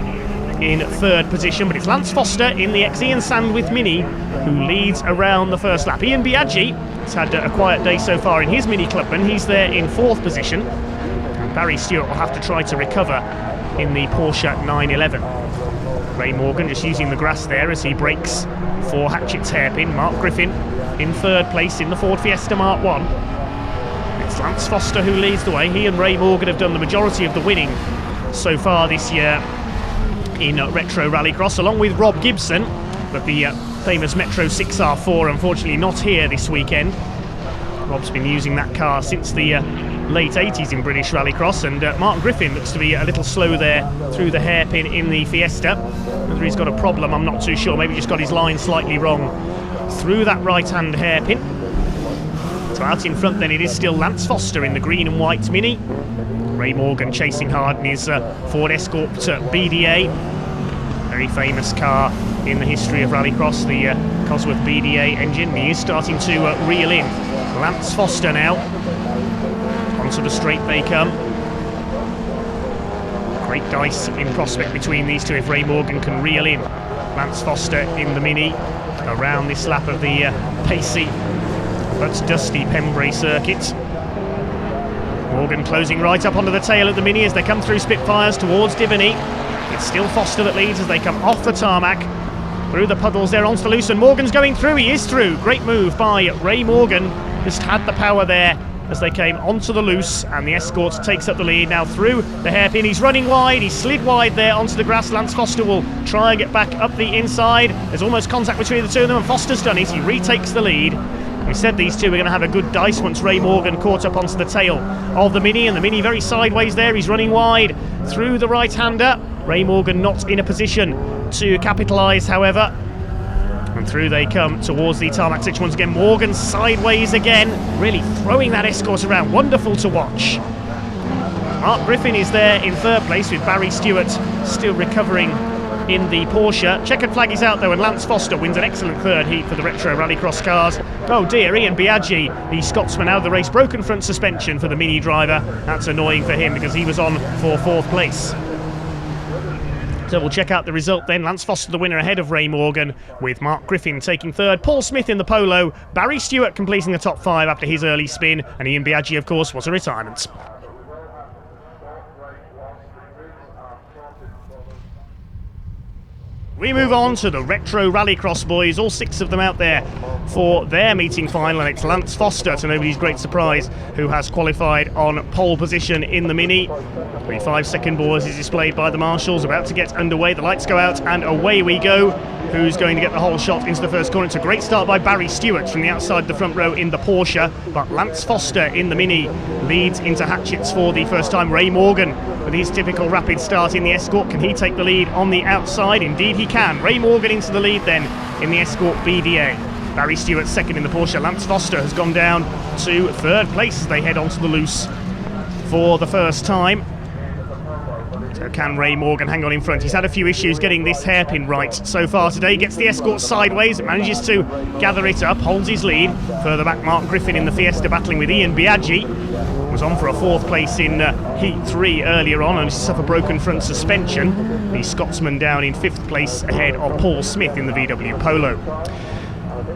S8: in third position, but it's Lance Foster in the Ian Sandwith Mini who leads around the first lap. Ian Biaggi has had a quiet day so far in his Mini Clubman. He's there in 4th position, and Barry Stewart will have to try to recover in the Porsche 911. Ray Morgan just using the grass there as he brakes for Hatchet's hairpin. Mark Griffin in third place in the Ford Fiesta Mark 1. It's Lance Foster who leads the way. He and Ray Morgan have done the majority of the winning so far this year in Retro Rallycross, along with Rob Gibson, but the famous Metro 6R4 unfortunately not here this weekend. Rob's been using that car since the late 80s in British Rallycross, and Mark Griffin looks to be a little slow there through the hairpin in the Fiesta. Whether he's got a problem, I'm not too sure. Maybe just got his line slightly wrong through that right-hand hairpin. So out in front then it is still Lance Foster in the green and white Mini. Ray Morgan chasing hard in his Ford Escort BDA. Very famous car in the history of Rallycross, the Cosworth BDA engine. He is starting to reel in. Lance Foster now. Onto the straight they come. Great dice in prospect between these two if Ray Morgan can reel in Lance Foster in the Mini around this lap of the pacey but dusty Pembrey circuit. Morgan closing right up onto the tail of the Mini as they come through Spitfires towards Dibony. It's still Foster that leads as they come off the tarmac through the puddles there onto the loose, and Morgan's going through. He is through. Great move by Ray Morgan. Just had the power there as they came onto the loose, and the Escort takes up the lead now through the hairpin. He's running wide, he slid wide there onto the grass. Lance Foster will try and get back up the inside. There's almost contact between the two of them, and Foster's done it. He retakes the lead. We said these two were going to have a good dice once Ray Morgan caught up onto the tail of the Mini, and the Mini very sideways there. He's running wide through the right-hander. Ray Morgan not in a position to capitalise, however. And through they come towards the tarmac section once again. Morgan sideways again, really throwing that Escort around. Wonderful to watch. Mark Griffin is there in third place with Barry Stewart still recovering in the Porsche. Checkered flag is out though, and Lance Foster wins an excellent third heat for the Retro Rallycross cars. Oh dear, Ian Biaggi, the Scotsman out of the race, broken front suspension for the Mini driver. That's annoying for him because he was on for 4th place. So we'll check out the result then. Lance Foster the winner ahead of Ray Morgan, with Mark Griffin taking third, Paul Smith in the Polo, Barry Stewart completing the top 5 after his early spin, and Ian Biaggi of course was a retirement. We move on to the Retro Rallycross boys, all 6 of them out there for their meeting final, and it's Lance Foster, to nobody's great surprise, who has qualified on pole position in the Mini. The 5-second board is displayed by the marshals, about to get underway. The lights go out and away we go. Who's going to get the whole shot into the first corner? It's a great start by Barry Stewart from the outside the front row in the Porsche, but Lance Foster in the Mini leads into Hatchets for the first time. Ray Morgan with his typical rapid start in the Escort. Can he take the lead on the outside? Indeed he can. Ray Morgan into the lead then in the Escort BDA. Barry Stewart second in the Porsche. Lance Foster has gone down to third place as they head onto the loose for the first time. So can Ray Morgan hang on in front? He's had a few issues getting this hairpin right so far today. Gets the Escort sideways, manages to gather it up, holds his lead. Further back, Mark Griffin in the Fiesta battling with Ian Biaggi. Was on for a 4th place in Heat 3 earlier on and suffered broken front suspension. The Scotsman down in 5th place ahead of Paul Smith in the VW Polo.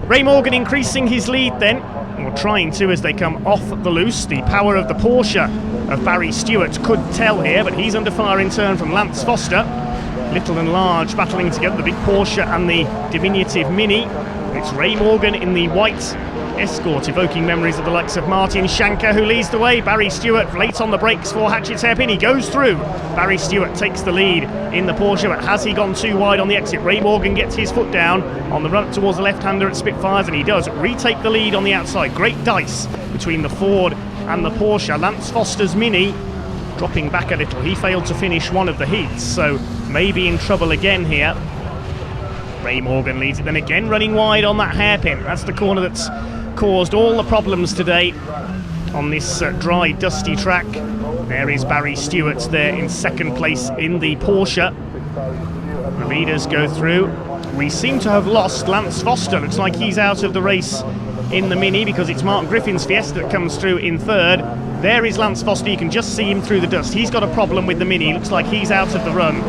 S8: Ray Morgan increasing his lead then, or trying to as they come off the loose. The power of the Porsche of Barry Stewart could tell here, but he's under fire in turn from Lance Foster. Little and large battling together, the big Porsche and the diminutive Mini. It's Ray Morgan in the white Escort, evoking memories of the likes of Martin Shanker, who leads the way. Barry Stewart late on the brakes for Hatchet's hairpin. He goes through. Barry Stewart takes the lead in the Porsche, but has he gone too wide on the exit? Ray Morgan gets his foot down on the run towards the left-hander at Spitfires, and he does retake the lead on the outside. Great dice between the Ford and the Porsche. Lance Foster's Mini dropping back a little. He failed to finish one of the heats, so maybe in trouble again here. Ray Morgan leads it then again, running wide on that hairpin. That's the corner that's caused all the problems today on this dry, dusty track. There is Barry Stewart there in 2nd place in the Porsche. The leaders go through. We seem to have lost Lance Foster. Looks like he's out of the race in the Mini because it's Mark Griffin's Fiesta that comes through in 3rd. There is Lance Foster. You can just see him through the dust. He's got a problem with the Mini. Looks like he's out of the run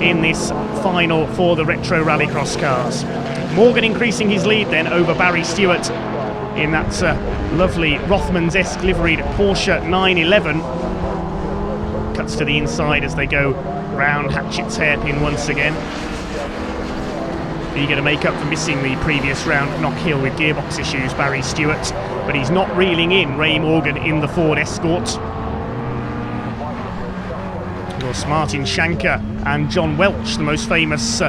S8: in this final for the Retro Rallycross cars. Morgan increasing his lead then over Barry Stewart in that lovely Rothmans-esque liveried Porsche 911. Cuts to the inside as they go round Hatchet's hairpin once again. Eager to make up for missing the previous round at Knock Hill with gearbox issues, Barry Stewart, but he's not reeling in Ray Morgan in the Ford Escort. Of course, Martin Shanker and John Welch, the most famous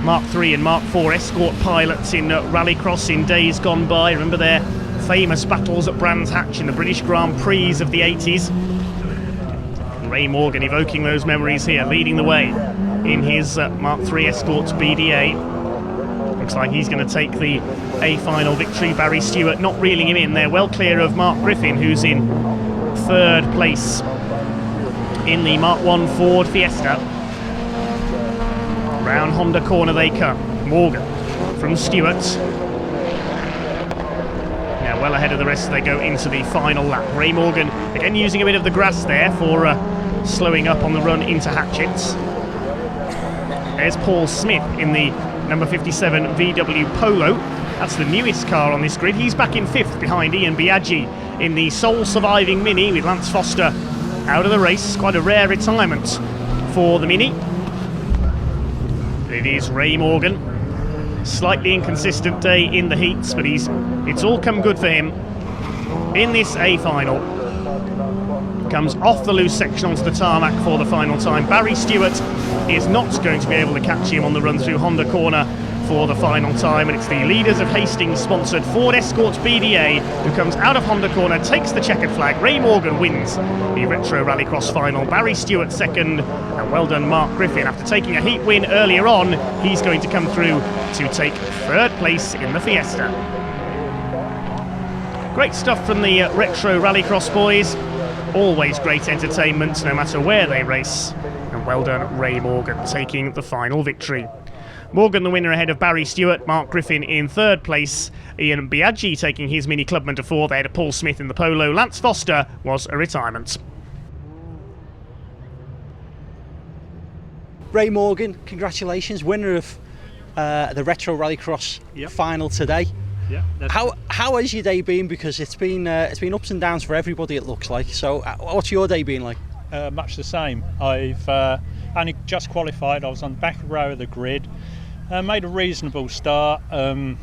S8: Mark III and Mark IV Escort pilots in Rallycross in days gone by. Remember their famous battles at Brands Hatch in the British Grand Prix of the 80s. And Ray Morgan evoking those memories here, leading the way in his Mark III Escort BDA. Looks like he's going to take the A final victory. Barry Stewart not reeling him in there, well clear of Mark Griffin, who's in 3rd place in the Mark I Ford Fiesta. Round Honda corner they come. Morgan from Stewart. Now well ahead of the rest as they go into the final lap. Ray Morgan again using a bit of the grass there for slowing up on the run into Hatchets. There's Paul Smith in the number 57 VW Polo. That's the newest car on this grid. He's back in 5th behind Ian Biaggi in the sole surviving Mini with Lance Foster out of the race. Quite a rare retirement for the Mini. It is Ray Morgan. Slightly inconsistent day in the heats, but it's all come good for him in this A final. Comes off the loose section onto the tarmac for the final time. Barry Stewart is not going to be able to catch him on the run through Honda corner for the final time, and it's the leaders of Hastings sponsored Ford Escort BDA who comes out of Honda corner, takes the checkered flag. Ray Morgan wins the Retro Rallycross final. Barry Stewart second, and well done Mark Griffin. After taking a heat win earlier on, he's going to come through to take 3rd place in the Fiesta. Great stuff from the Retro Rallycross boys. Always great entertainment no matter where they race, and well done Ray Morgan taking the final victory. Morgan the winner ahead of Barry Stewart, Mark Griffin in 3rd place, Ian Biaggi taking his Mini Clubman to 4th ahead of Paul Smith in the Polo. Lance Foster was a retirement.
S9: Ray Morgan, congratulations, winner of the Retro Rallycross final today.
S7: Yeah.
S9: How has your day been? Because it's been ups and downs for everybody, it looks like. So what's your day been like?
S7: Much the same. I've only just qualified. I was on the back row of the grid. Made a reasonable start, but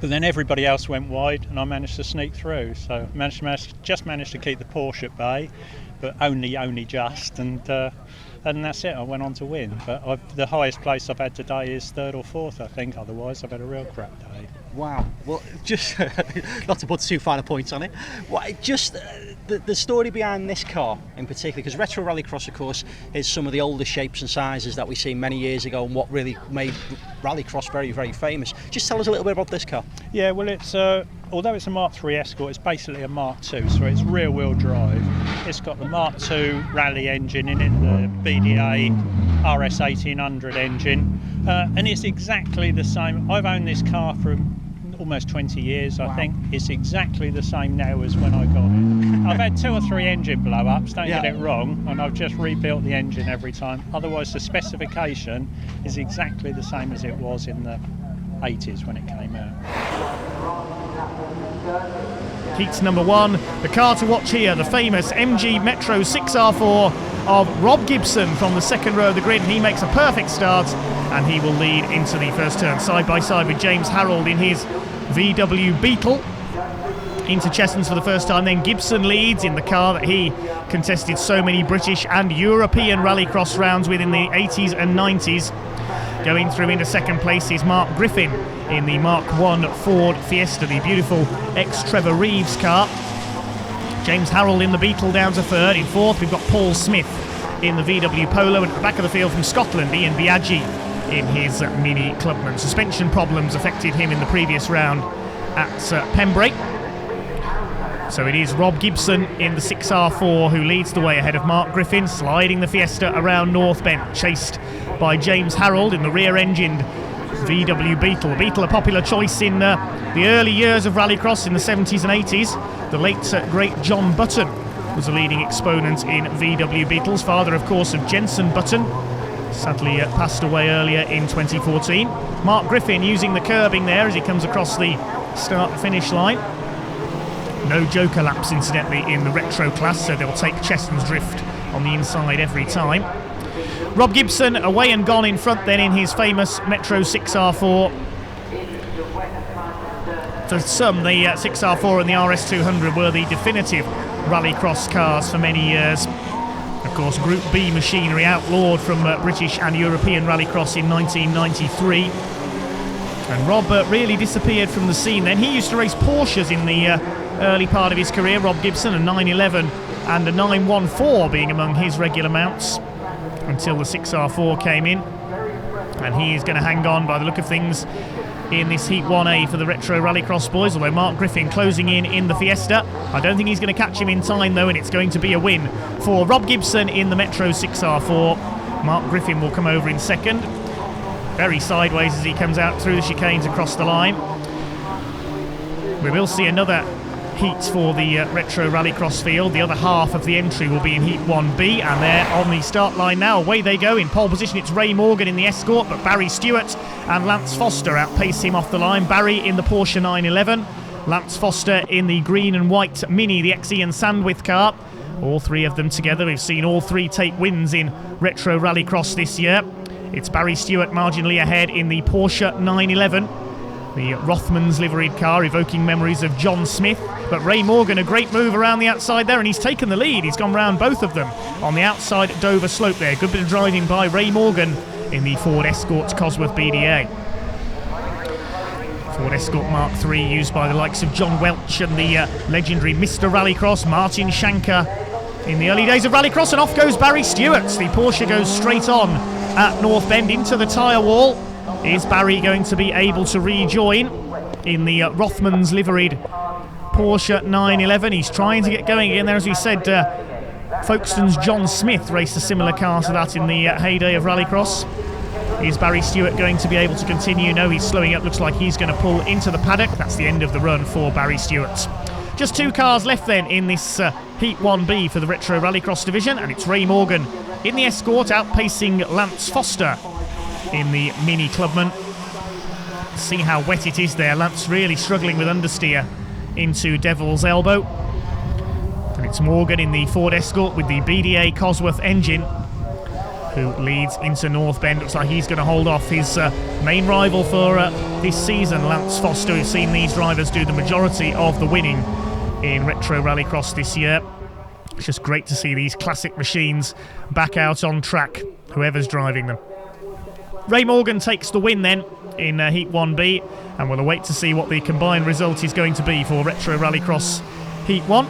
S7: then everybody else went wide and I managed to sneak through. So managed to keep the Porsche at bay, but only just, and that's it. I went on to win. But the highest place I've had today is 3rd or 4th, I think. Otherwise, I've had a real crap day.
S9: Wow. Well, just not to put too fine a point on it. Just the story behind this car in particular, because Retro Rallycross, of course, is some of the older shapes and sizes that we seen many years ago, and what really made Rallycross very, very famous. Just tell us a little bit about this car.
S7: Yeah, well, it's although it's a Mark III Escort, it's basically a Mark II, so it's rear-wheel drive. It's got the Mark II rally engine in it, the BDA RS 1800 engine, and it's exactly the same. I've owned this car for almost 20 years, I think. It's exactly the same now as when I got it. I've had 2 or 3 engine blow-ups, don't get it wrong, and I've just rebuilt the engine every time. Otherwise, the specification is exactly the same as it was in the 80s when it came out.
S8: Heats number 1, the car to watch here, the famous MG Metro 6R4 of Rob Gibson from the second row of the grid, and he makes a perfect start and he will lead into the first turn side by side with James Harrold in his VW Beetle into Chessons for the first time. Then Gibson leads in the car that he contested so many British and European rallycross rounds with in the 80s and 90s. Going through into second place is Mark Griffin in the Mark I Ford Fiesta, the beautiful ex-Trevor Reeves car. James Harrold in the Beetle down to third. In fourth we've got Paul Smith in the VW Polo, and at the back of the field from Scotland, Ian Biaggi in his Mini Clubman. Suspension problems affected him in the previous round at Pembrey. So it is Rob Gibson in the 6R4 who leads the way ahead of Mark Griffin, sliding the Fiesta around North Bend, chased by James Harrold in the rear-engined VW Beetle. Beetle, a popular choice in the early years of Rallycross in the 70s and 80s. The late great John Button was a leading exponent in VW Beetles, father of course of Jensen Button, sadly passed away earlier in 2014. Mark Griffin using the curbing there as he comes across the start-finish line. No joker laps incidentally in the retro class, so they'll take Chesson's drift on the inside every time. Rob Gibson away and gone in front then in his famous Metro 6R4. For some, the 6R4 and the RS200 were the definitive rallycross cars for many years. Of course, Group B machinery outlawed from British and European rallycross in 1993. And Rob really disappeared from the scene then. He used to race Porsches in the early part of his career, Rob Gibson, a 911 and a 914 being among his regular mounts, until the 6R4 came in. And he is going to hang on by the look of things in this Heat 1A for the Retro Rallycross boys, although Mark Griffin closing in the Fiesta. I don't think he's going to catch him in time though, and it's going to be a win for Rob Gibson in the Metro 6R4. Mark Griffin will come over in second, very sideways as he comes out through the chicanes across the line. We will see another heat for the Retro Rallycross field. The other half of the entry will be in Heat 1B, and they're on the start line now. Away they go. In pole position it's Ray Morgan in the Escort, but Barry Stewart and Lance Foster outpace him off the line. Barry in the Porsche 911, Lance Foster in the green and white Mini, the ex-Ian Sandwith car. All three of them together. We've seen all three take wins in Retro Rallycross this year. It's Barry Stewart marginally ahead in the Porsche 911, the Rothmans liveried car, evoking memories of John Smith. But Ray Morgan, a great move around the outside there, and he's taken the lead. He's gone round both of them on the outside Dover slope there. Good bit of driving by Ray Morgan in the Ford Escort Cosworth BDA. Ford Escort Mark III used by the likes of John Welch and the legendary Mr. Rallycross, Martin Shanker, in the early days of Rallycross. And off goes Barry Stewart. The Porsche goes straight on at North Bend into the tyre wall. Is Barry going to be able to rejoin in the Rothmans liveried Porsche 911? He's trying to get going again there, as we said. Folkestone's John Smith raced a similar car to that in the heyday of Rallycross. Is Barry Stewart going to be able to continue? No, he's slowing up. Looks like he's going to pull into the paddock. That's the end of the run for Barry Stewart. Just two cars left then in this Heat 1B for the Retro Rallycross division, and it's Ray Morgan in the Escort outpacing Lance Foster in the Mini Clubman. See how wet it is there. Lance really struggling with understeer into Devil's Elbow. And it's Morgan in the Ford Escort with the BDA Cosworth engine who leads into North Bend. Looks like he's going to hold off his main rival for this season, Lance Foster. We've seen these drivers do the majority of the winning in Retro Rallycross this year. It's just great to see these classic machines back out on track, whoever's driving them. Ray Morgan takes the win then in Heat 1B, and we'll await to see what the combined result is going to be for Retro Rallycross Heat 1.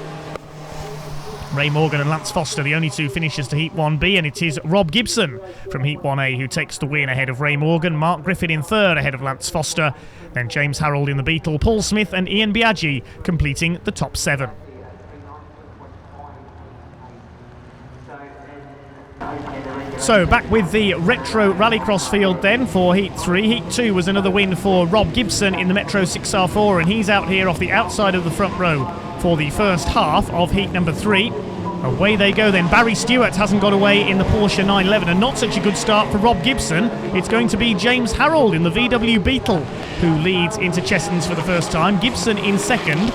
S8: Ray Morgan and Lance Foster, the only two finishers to Heat 1B, and it is Rob Gibson from Heat 1A who takes the win ahead of Ray Morgan. Mark Griffin in third ahead of Lance Foster, then James Harold in the Beetle, Paul Smith and Ian Biaggi completing the top 7. So back with the Retro Rallycross field then for Heat 3. Heat 2 was another win for Rob Gibson in the Metro 6R4, and he's out here off the outside of the front row for the first half of Heat number 3. Away they go then. Barry Stewart hasn't got away in the Porsche 911, and not such a good start for Rob Gibson. It's going to be James Harold in the VW Beetle who leads into Chessons for the first time. Gibson in second.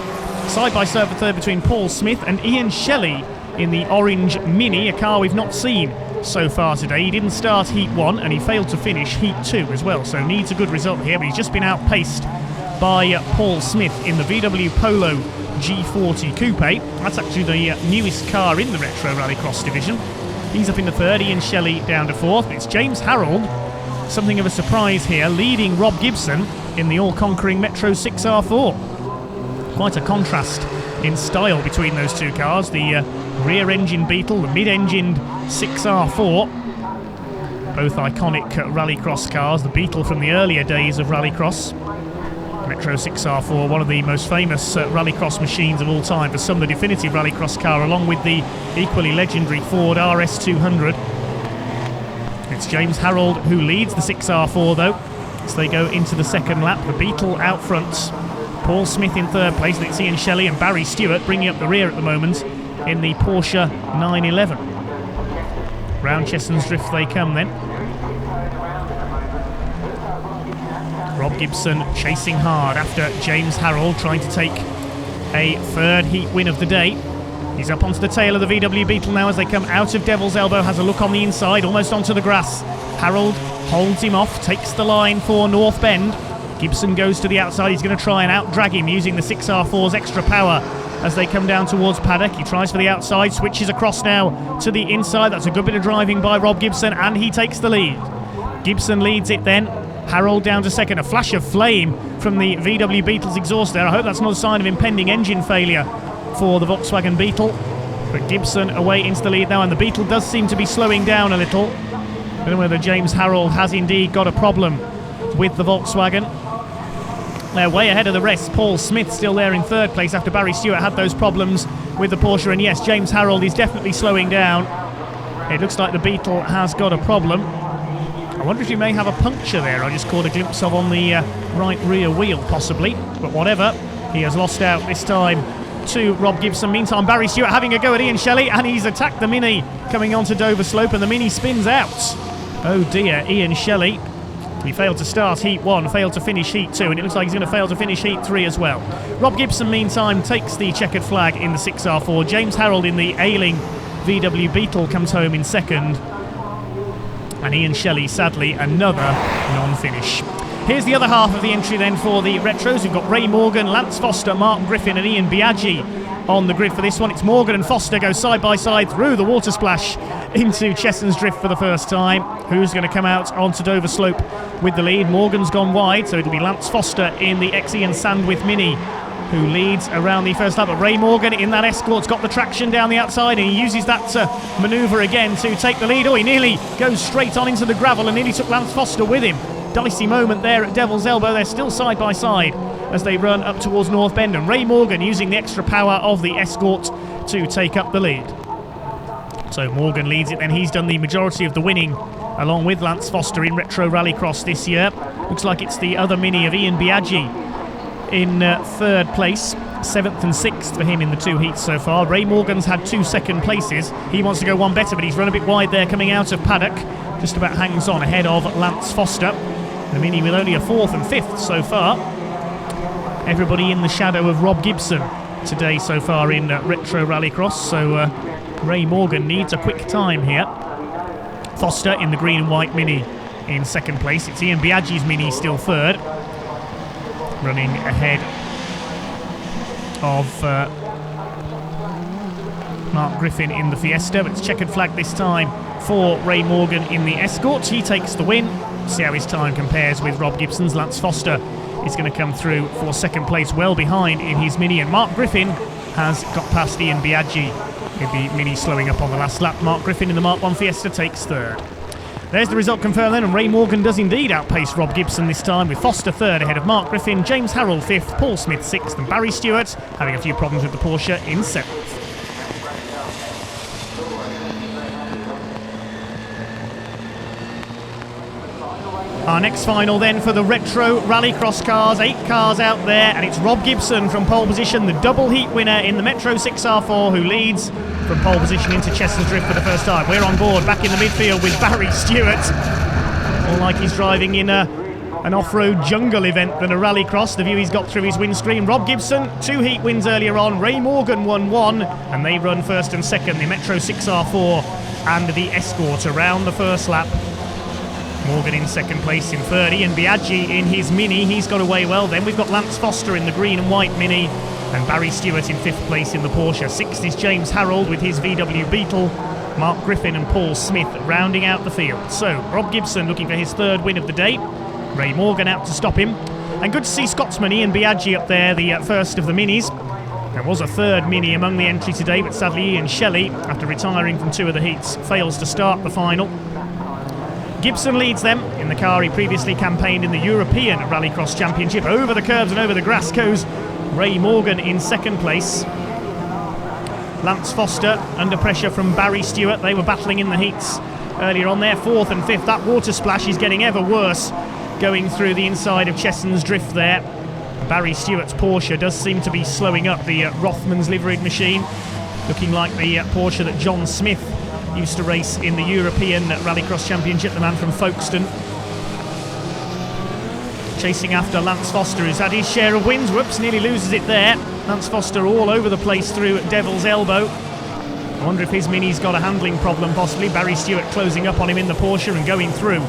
S8: Side by side for third between Paul Smith and Ian Shelley in the orange Mini, a car we've not seen so far today. He didn't start Heat 1 and he failed to finish Heat 2 as well, so needs a good result here, but he's just been outpaced by Paul Smith in the VW Polo G40 Coupe. That's actually the newest car in the Retro Rallycross division. He's up in the third, Ian Shelley down to fourth. It's James Harold, something of a surprise here, leading Rob Gibson in the all-conquering Metro 6R4. Quite a contrast in style between those two cars, the rear-engine Beetle, the mid-engined 6R4, both iconic Rallycross cars. The Beetle from the earlier days of Rallycross, Metro 6R4, one of the most famous Rallycross machines of all time, for some the definitive Rallycross car, along with the equally legendary Ford RS200. It's James Harold who leads the 6R4 though, as they go into the second lap. The Beetle out front, Paul Smith in third place, and it's Ian Shelley and Barry Stewart bringing up the rear at the moment in the Porsche 911. Round Chessons Drift they come then. Rob Gibson chasing hard after James Harold, trying to take a third heat win of the day. He's up onto the tail of the VW Beetle now as they come out of Devil's Elbow, has a look on the inside, almost onto the grass. Harold holds him off, takes the line for North Bend. Gibson goes to the outside, he's going to try and out-drag him using the 6R4's extra power as they come down towards paddock. He tries for the outside, switches across now to the inside. That's a good bit of driving by Rob Gibson, and he takes the lead. Gibson leads it then. Harold down to second. A flash of flame from the VW Beetle's exhaust there. I hope that's not a sign of impending engine failure for the Volkswagen Beetle. But Gibson away into the lead now, and the Beetle does seem to be slowing down a little. I don't know whether James Harold has indeed got a problem with the Volkswagen. They're way ahead of the rest. Paul Smith still there in third place after Barry Stewart had those problems with the Porsche. And yes, James Harold is definitely slowing down. It looks like the Beetle has got a problem. I wonder if he may have a puncture there. I just caught a glimpse of on the right rear wheel, possibly. But whatever, he has lost out this time to Rob Gibson. Meantime, Barry Stewart having a go at Ian Shelley, and he's attacked the Mini coming onto Dover Slope, and the Mini spins out. Oh dear, Ian Shelley. He failed to start Heat 1, failed to finish Heat 2, and it looks like he's going to fail to finish Heat 3 as well. Rob Gibson, meantime, takes the checkered flag in the 6R4. James Harold in the ailing VW Beetle comes home in second. And Ian Shelley, sadly, another non-finish. Here's the other half of the entry then for the Retros. We've got Ray Morgan, Lance Foster, Mark Griffin and Ian Biaggi on the grid for this one. It's Morgan and Foster go side by side through the water splash into Chessons Drift for the first time. Who's going to come out onto Dover Slope with the lead? Morgan's gone wide, so it'll be Lance Foster in the Ian Sandwith Mini who leads around the first lap. But Ray Morgan in that Escort's got the traction down the outside, and he uses that manoeuvre again to take the lead. Oh, he nearly goes straight on into the gravel and nearly took Lance Foster with him. Dicey moment there at Devil's Elbow. They're still side by side as they run up towards North Bend, and Ray Morgan using the extra power of the Escort to take up the lead. So Morgan leads it then. He's done the majority of the winning along with Lance Foster in Retro Rallycross this year. Looks like it's the other Mini of Ian Biaggi in third place. 7th and 6th for him in the two heats so far. Ray Morgan's had 2 second places. He wants to go one better, but he's run a bit wide there coming out of paddock. Just about hangs on ahead of Lance Foster. The Mini with only a 4th and 5th so far. Everybody in the shadow of Rob Gibson today so far in Retro Rallycross. So Ray Morgan needs a quick time here. Foster in the green and white Mini in second place. It's Ian Biaggi's Mini still third, running ahead of Mark Griffin in the Fiesta, but it's checkered flag this time for Ray Morgan in the Escort. He takes the win. See how his time compares with Rob Gibson's. Lance Foster is going to come through for second place, well behind in his Mini, and Mark Griffin has got past Ian Biaggi with the Mini slowing up on the last lap. Mark Griffin in the Mark 1 Fiesta takes third. There's the result confirmed then, and Ray Morgan does indeed outpace Rob Gibson this time, with Foster third ahead of Mark Griffin, James Harrold fifth, Paul Smith sixth, and Barry Stewart having a few problems with the Porsche in seventh. Our next final then for the Retro Rallycross cars, 8 cars out there, and it's Rob Gibson from pole position, the double heat winner in the Metro 6R4, who leads from pole position into Chestnut Drift for the first time. We're on board back in the midfield with Barry Stewart, more like he's driving in an off-road jungle event than a Rallycross, the view he's got through his windscreen. Rob Gibson, 2 heat wins earlier on, Ray Morgan won 1, and they run first and second, the Metro 6R4 and the Escort around the first lap. Morgan in second place in third, Ian Biaggi in his Mini, he's got away well. Then we've got Lance Foster in the green and white Mini, and Barry Stewart in fifth place in the Porsche. Sixth is James Harrold with his VW Beetle, Mark Griffin and Paul Smith rounding out the field. So Rob Gibson looking for his third win of the day, Ray Morgan out to stop him, and good to see Scotsman Ian Biaggi up there, the first of the Minis. There was a third Mini among the entry today, but sadly Ian Shelley, after retiring from 2 of the heats, fails to start the final. Gibson leads them in the car he previously campaigned in the European Rallycross Championship. Over the curbs and over the grass goes Ray Morgan in second place. Lance Foster under pressure from Barry Stewart. They were battling in the heats earlier on there, fourth and fifth. That water splash is getting ever worse going through the inside of Chestnut's Drift there. Barry Stewart's Porsche does seem to be slowing up, the Rothmans liveried machine, looking like the Porsche that John Smith used to race in the European Rallycross Championship, the man from Folkestone. Chasing after Lance Foster, who's had his share of wins. Whoops, nearly loses it there. Lance Foster all over the place through Devil's Elbow. I wonder if his Mini's got a handling problem possibly. Barry Stewart closing up on him in the Porsche and going through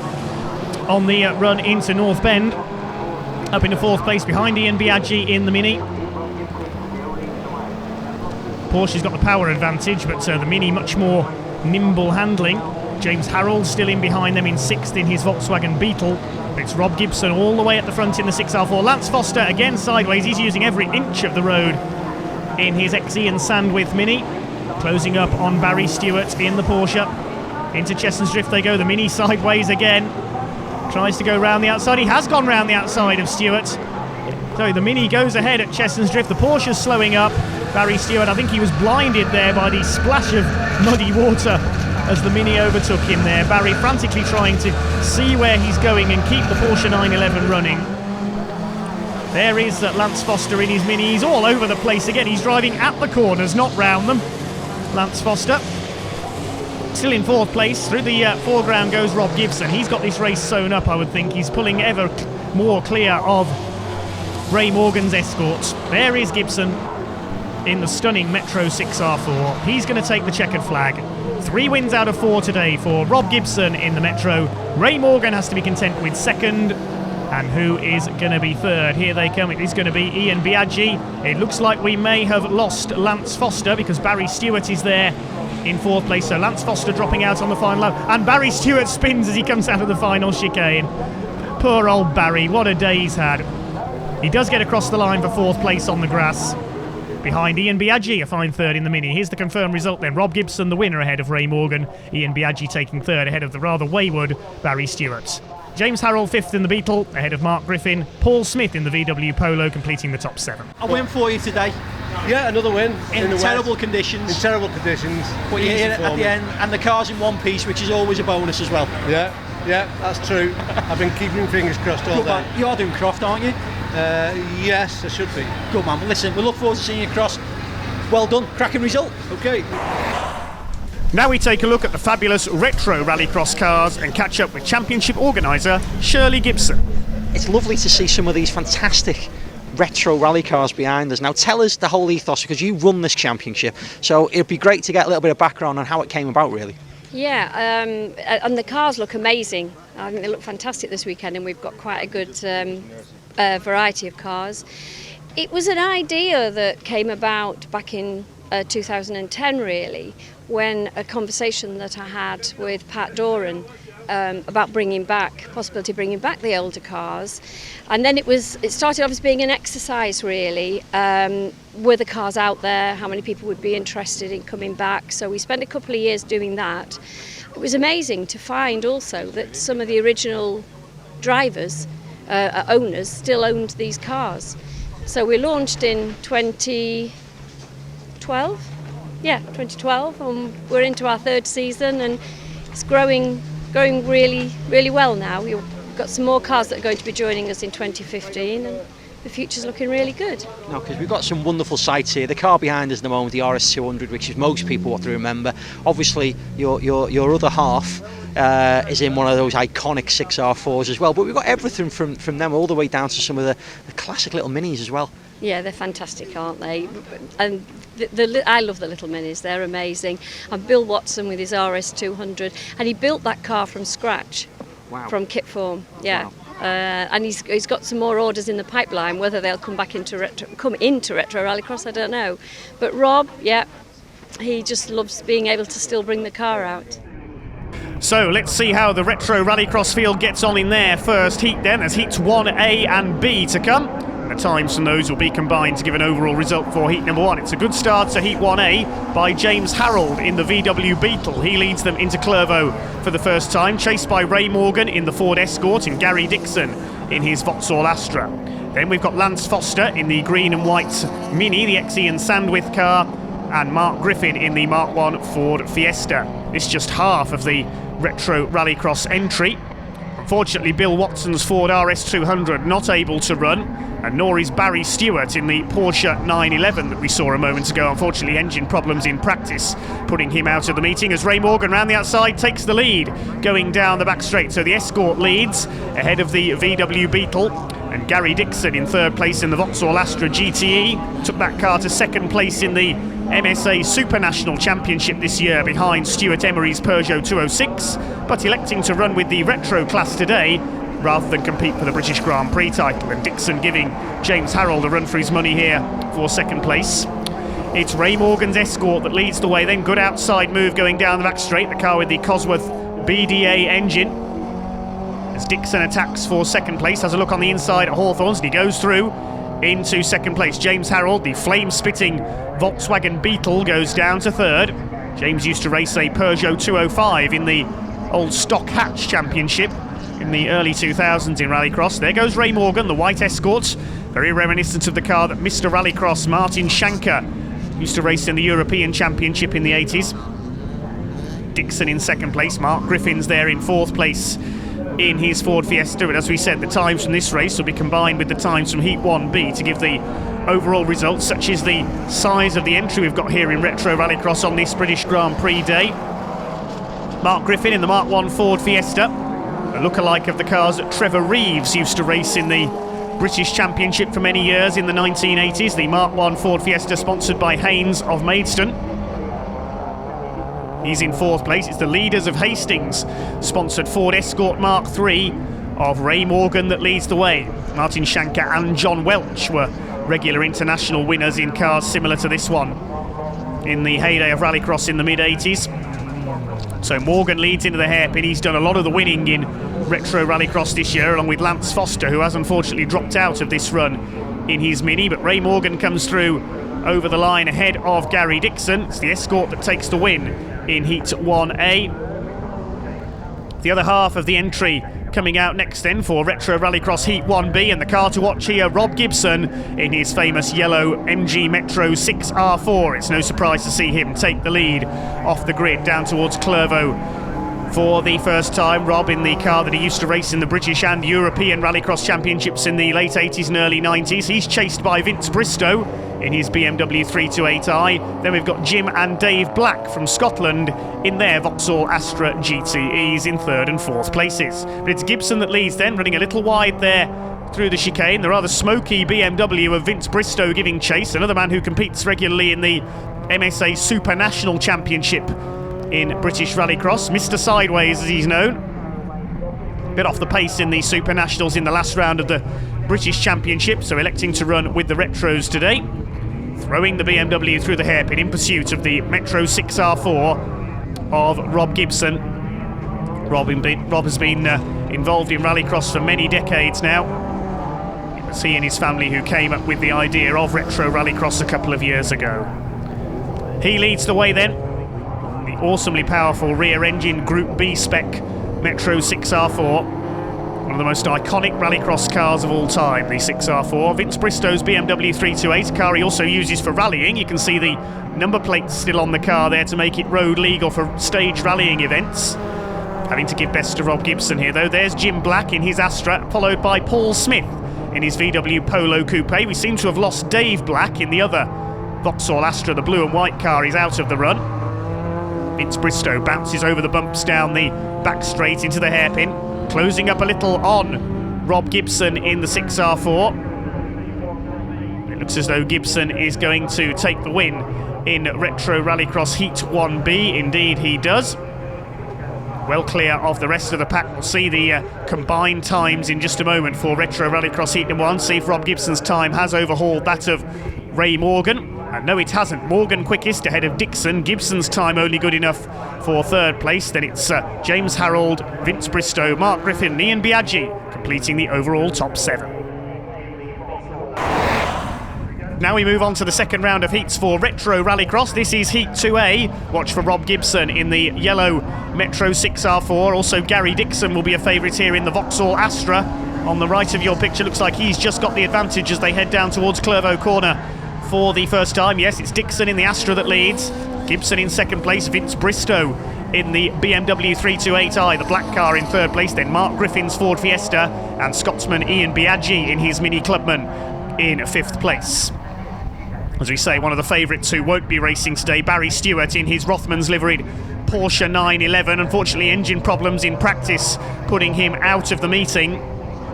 S8: on the run into North Bend. Up into fourth place behind Ian Biaggi in the Mini. Porsche's got the power advantage, but the Mini much more nimble handling. James Harrold still in behind them in sixth in his Volkswagen Beetle. It's Rob Gibson all the way at the front in the 6R4. Lance Foster again sideways. He's using every inch of the road in his XE and Sandwith Mini. Closing up on Barry Stewart in the Porsche. Into Chestnut's Drift they go. The Mini sideways again. Tries to go round the outside. He has gone round the outside of Stewart. So the Mini goes ahead at Chestnut's Drift. The Porsche's slowing up. Barry Stewart, I think he was blinded there by the splash of muddy water as the Mini overtook him there. Barry frantically trying to see where he's going and keep the Porsche 911 running. There is Lance Foster in his Mini. He's all over the place again. He's driving at the corners, not round them. Lance Foster still in fourth place. Through the foreground goes Rob Gibson. He's got this race sewn up, I would think. He's pulling ever more clear of Ray Morgan's Escorts. There is Gibson in the stunning Metro 6R4. He's going to take the checkered flag. 3 wins out of 4 today for Rob Gibson in the Metro. Ray Morgan has to be content with second. And who is going to be third? Here they come. It is going to be Ian Biaggi. It looks like we may have lost Lance Foster because Barry Stewart is there in fourth place. So Lance Foster dropping out on the final lap. And Barry Stewart spins as he comes out of the final chicane. Poor old Barry. What a day he's had. He does get across the line for fourth place on the grass. Behind Ian Biaggi, a fine third in the Mini. Here's the confirmed result then. Rob Gibson, the winner, ahead of Ray Morgan. Ian Biaggi taking third ahead of the rather wayward Barry Stewart. James Harrold fifth in the Beetle, ahead of Mark Griffin. Paul Smith in the VW Polo, completing the top 7.
S9: A win for you today.
S10: Yeah, another win.
S9: In terrible conditions.
S10: In terrible conditions.
S9: But you're here at the end, and the car's in one piece, which is always a bonus as well.
S10: Yeah, that's true. I've been keeping fingers crossed all day.
S9: You are doing Croft, aren't you?
S10: Yes, I should be.
S9: Good man. Well, listen, we look forward to seeing you across. Well done. Cracking result.
S10: Okay.
S8: Now we take a look at the fabulous retro Rallycross cars and catch up with championship organiser Shirley Gibson.
S9: It's lovely to see some of these fantastic retro rally cars behind us. Now tell us the whole ethos, because you run this championship, so it'd be great to get a little bit of background on how it came about really.
S2: Yeah, and the cars look amazing. I think they look fantastic this weekend, and we've got quite a good variety of cars. It was an idea that came about back in 2010, really, when a conversation that I had with Pat Doran about possibility of bringing back the older cars. And then it started off as being an exercise, really. Were the cars out there? How many people would be interested in coming back? So we spent a couple of years doing that. It was amazing to find also that some of the original drivers, owners, still owned these cars. So we launched in 2012. Yeah, 2012, and we're into our third season, and it's going really, really well now. We've got some more cars that are going to be joining us in 2015, and the future's looking really good.
S9: No, because we've got some wonderful sights here. The car behind us at the moment, the RS200, which is most people what they remember. Obviously, your other half is in one of those iconic 6R4s as well. But we've got everything from them all the way down to some of the classic little minis as well.
S2: Yeah, they're fantastic, aren't they? And I love the little minis, they're amazing. And Bill Watson with his RS200, and he built that car from scratch.
S9: Wow.
S2: From kit form, yeah.
S9: Wow.
S2: And he's got some more orders in the pipeline. Whether they'll come into Retro Rallycross, I don't know. But Rob, yeah, he just loves being able to still bring the car out.
S8: So let's see how the Retro Rallycross field gets on in their first heat then. There's heats 1A and B to come. The times from those will be combined to give an overall result for heat number 1. It's a good start to heat 1A by James Harold in the VW Beetle. He leads them into Clervaux for the first time, chased by Ray Morgan in the Ford Escort and Gary Dixon in his Vauxhall Astra. Then we've got Lance Foster in the green and white Mini, the ex-Ian Sandwith car, and Mark Griffin in the Mark 1 Ford Fiesta. This is just half of the Retro Rallycross entry. Unfortunately, Bill Watson's Ford RS200 not able to run, and nor is Barry Stewart in the Porsche 911 that we saw a moment ago. Unfortunately, engine problems in practice putting him out of the meeting as Ray Morgan round the outside takes the lead going down the back straight. So the Escort leads ahead of the VW Beetle, and Gary Dixon in third place in the Vauxhall Astra GTE took that car to second place in the MSA Super National Championship this year behind Stuart Emery's Peugeot 206, but electing to run with the Retro class today rather than compete for the British Grand Prix title, and Dixon giving James Harold a run for his money here for second place. It's Ray Morgan's Escort that leads the way, then good outside move going down the back straight, the car with the Cosworth BDA engine. As Dixon attacks for second place, has a look on the inside at Hawthorns, and he goes through into second place. James Harold, the flame-spitting Volkswagen Beetle, goes down to third. James used to race a Peugeot 205 in the old Stock Hatch Championship in the early 2000s in Rallycross. There goes Ray Morgan, the white Escort, very reminiscent of the car that Mr. Rallycross Martin Schanker used to race in the European Championship in the 80s. Dixon in second place, Mark Griffin's there in fourth place in his Ford Fiesta, but as we said, the times from this race will be combined with the times from Heat 1B to give the overall results, such as the size of the entry we've got here in Retro Rallycross on this British Grand Prix day. Mark Griffin in the Mark 1 Ford Fiesta, a lookalike of the cars that Trevor Reeves used to race in the British Championship for many years in the 1980s, the Mark 1 Ford Fiesta sponsored by Haynes of Maidstone. He's in fourth place. It's the leaders of Hastings sponsored Ford Escort Mark III of Ray Morgan that leads the way. Martin Schanker and John Welch were regular international winners in cars similar to this one in the heyday of Rallycross in the mid-80s. So Morgan leads into the hairpin. He's done a lot of the winning in Retro Rallycross this year, along with Lance Foster, who has unfortunately dropped out of this run in his Mini, but Ray Morgan comes through over the line ahead of Gary Dixon. It's the Escort that takes the win in Heat 1A. The other half of the entry coming out next then for Retro Rallycross Heat 1B, and the car to watch here, Rob Gibson in his famous yellow MG Metro 6R4. It's no surprise to see him take the lead off the grid down towards Clervaux for the first time. Rob in the car that he used to race in the British and European Rallycross Championships in the late 80s and early 90s. He's chased by Vince Bristow in his BMW 328i. Then we've got Jim and Dave Black from Scotland in their Vauxhall Astra GTEs in third and fourth places. But it's Gibson that leads then, running a little wide there through the chicane. The rather smoky BMW of Vince Bristow giving chase, another man who competes regularly in the MSA Super National Championship in British Rallycross. Mr. Sideways, as he's known. Bit off the pace in the Super Nationals in the last round of the British Championship, so electing to run with the Retros today. Throwing the BMW through the hairpin in pursuit of the Metro 6R4 of Rob Gibson. Rob has been involved in Rallycross for many decades now. It was he and his family who came up with the idea of Retro Rallycross a couple of years ago. He leads the way then. The awesomely powerful rear-engine Group B spec Metro 6R4. One of the most iconic Rallycross cars of all time, the 6R4. Vince Bristow's BMW 328, a car he also uses for rallying. You can see the number plates still on the car there to make it road legal for stage rallying events. Having to give best to Rob Gibson here, though. There's Jim Black in his Astra, followed by Paul Smith in his VW Polo Coupe. We seem to have lost Dave Black in the other Vauxhall Astra. The blue and white car is out of the run. Vince Bristow bounces over the bumps down the back straight into the hairpin, closing up a little on Rob Gibson in the 6R4. It looks as though Gibson is going to take the win in Retro Rallycross Heat 1B. Indeed he does. Well clear of the rest of the pack. We'll see the combined times in just a moment for Retro Rallycross Heat 1. See if Rob Gibson's time has overhauled that of Ray Morgan. And no, it hasn't. Morgan quickest ahead of Dixon. Gibson's time only good enough for third place. Then it's James Harold, Vince Bristow, Mark Griffin and Ian Biaggi completing the overall top 7. Now we move on to the second round of heats for Retro Rallycross. This is Heat 2A. Watch for Rob Gibson in the yellow Metro 6R4. Also Gary Dixon will be a favourite here in the Vauxhall Astra. On the right of your picture, looks like he's just got the advantage as they head down towards Clervaux Corner for the first time. Yes, it's Dixon in the Astra that leads. Gibson in second place, Vince Bristow in the BMW 328i, the black car, in third place. Then Mark Griffin's Ford Fiesta and Scotsman Ian Biaggi in his Mini Clubman in fifth place. As we say, one of the favourites who won't be racing today, Barry Stewart in his Rothmans liveried Porsche 911. Unfortunately, engine problems in practice putting him out of the meeting,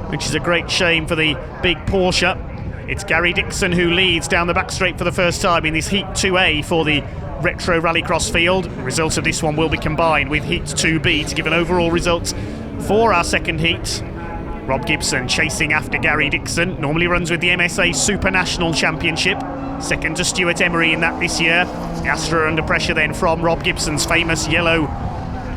S8: which is a great shame for the big Porsche. It's Gary Dixon who leads down the back straight for the first time in this Heat 2A for the Retro Rallycross field. The results of this one will be combined with Heat 2B to give an overall result for our second heat. Rob Gibson chasing after Gary Dixon, normally runs with the MSA Super National Championship. Second to Stuart Emery in that this year. The Astra under pressure then from Rob Gibson's famous yellow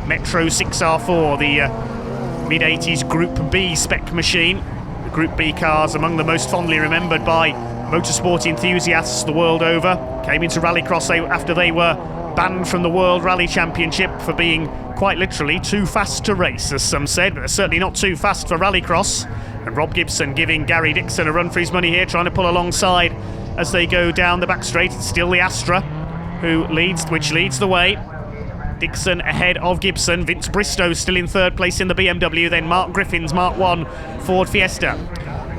S8: Metro 6R4, the mid-80s Group B spec machine. The Group B cars among the most fondly remembered by motorsport enthusiasts the world over. Came into Rallycross after they were banned from the World Rally Championship for being quite literally too fast to race, as some said, but they're certainly not too fast for Rallycross. And Rob Gibson giving Gary Dixon a run for his money here, trying to pull alongside as they go down the back straight. It's still the Astra which leads the way. Dixon ahead of Gibson. Vince Bristow still in third place in the BMW. Then Mark Griffin's Mark 1 Ford Fiesta.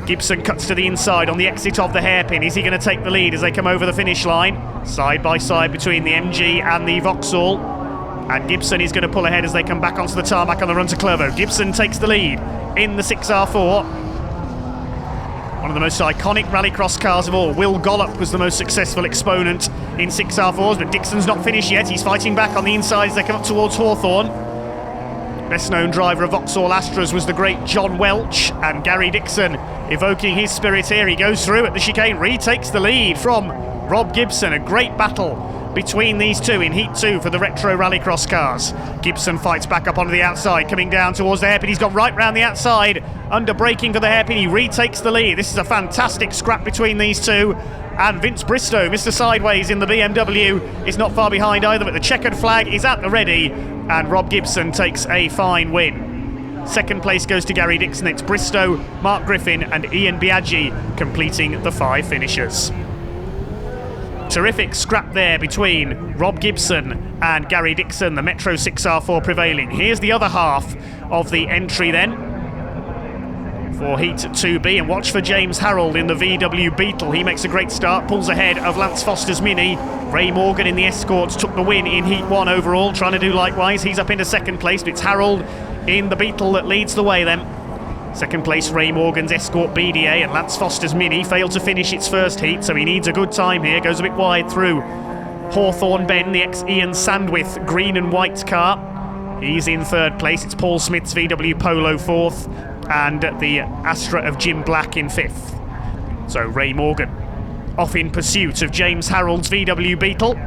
S8: Gibson cuts to the inside on the exit of the hairpin. Is he going to take the lead as they come over the finish line? Side by side between the MG and the Vauxhall. And Gibson is going to pull ahead as they come back onto the tarmac on the run to Clervaux. Gibson takes the lead in the 6R4. One of the most iconic Rallycross cars of all. Will Gollop was the most successful exponent in 6R4s, but Dixon's not finished yet. He's fighting back on the inside as they come up towards Hawthorne. Best known driver of Vauxhall Astras was the great John Welch, and Gary Dixon evoking his spirit here. He goes through at the chicane, retakes the lead from Rob Gibson. A great battle between these two in Heat 2 for the Retro Rallycross cars. Gibson fights back up onto the outside, coming down towards the hairpin. He's gone right round the outside, under braking for the hairpin. He retakes the lead. This is a fantastic scrap between these two. And Vince Bristow, Mr. Sideways in the BMW, is not far behind either, but the checkered flag is at the ready, and Rob Gibson takes a fine win. Second place goes to Gary Dixon. It's Bristow, Mark Griffin and Ian Biaggi completing the 5 finishers. Terrific scrap there between Rob Gibson and Gary Dixon, the Metro 6R4 prevailing. Here's the other half of the entry then for Heat 2B, and watch for James Harold in the VW Beetle. He makes a great start, pulls ahead of Lance Foster's Mini. Ray Morgan in the Escorts took the win in Heat 1 overall, trying to do likewise. He's up into second place, but it's Harold in the Beetle that leads the way then. Second place, Ray Morgan's Escort BDA, and Lance Foster's Mini failed to finish its first heat, so he needs a good time here. Goes a bit wide through Hawthorne Ben, the ex-Ian Sandwith green and white car. He's in third place. It's Paul Smith's VW Polo fourth, and the Astra of Jim Black in fifth. So Ray Morgan off in pursuit of James Harold's VW Beetle.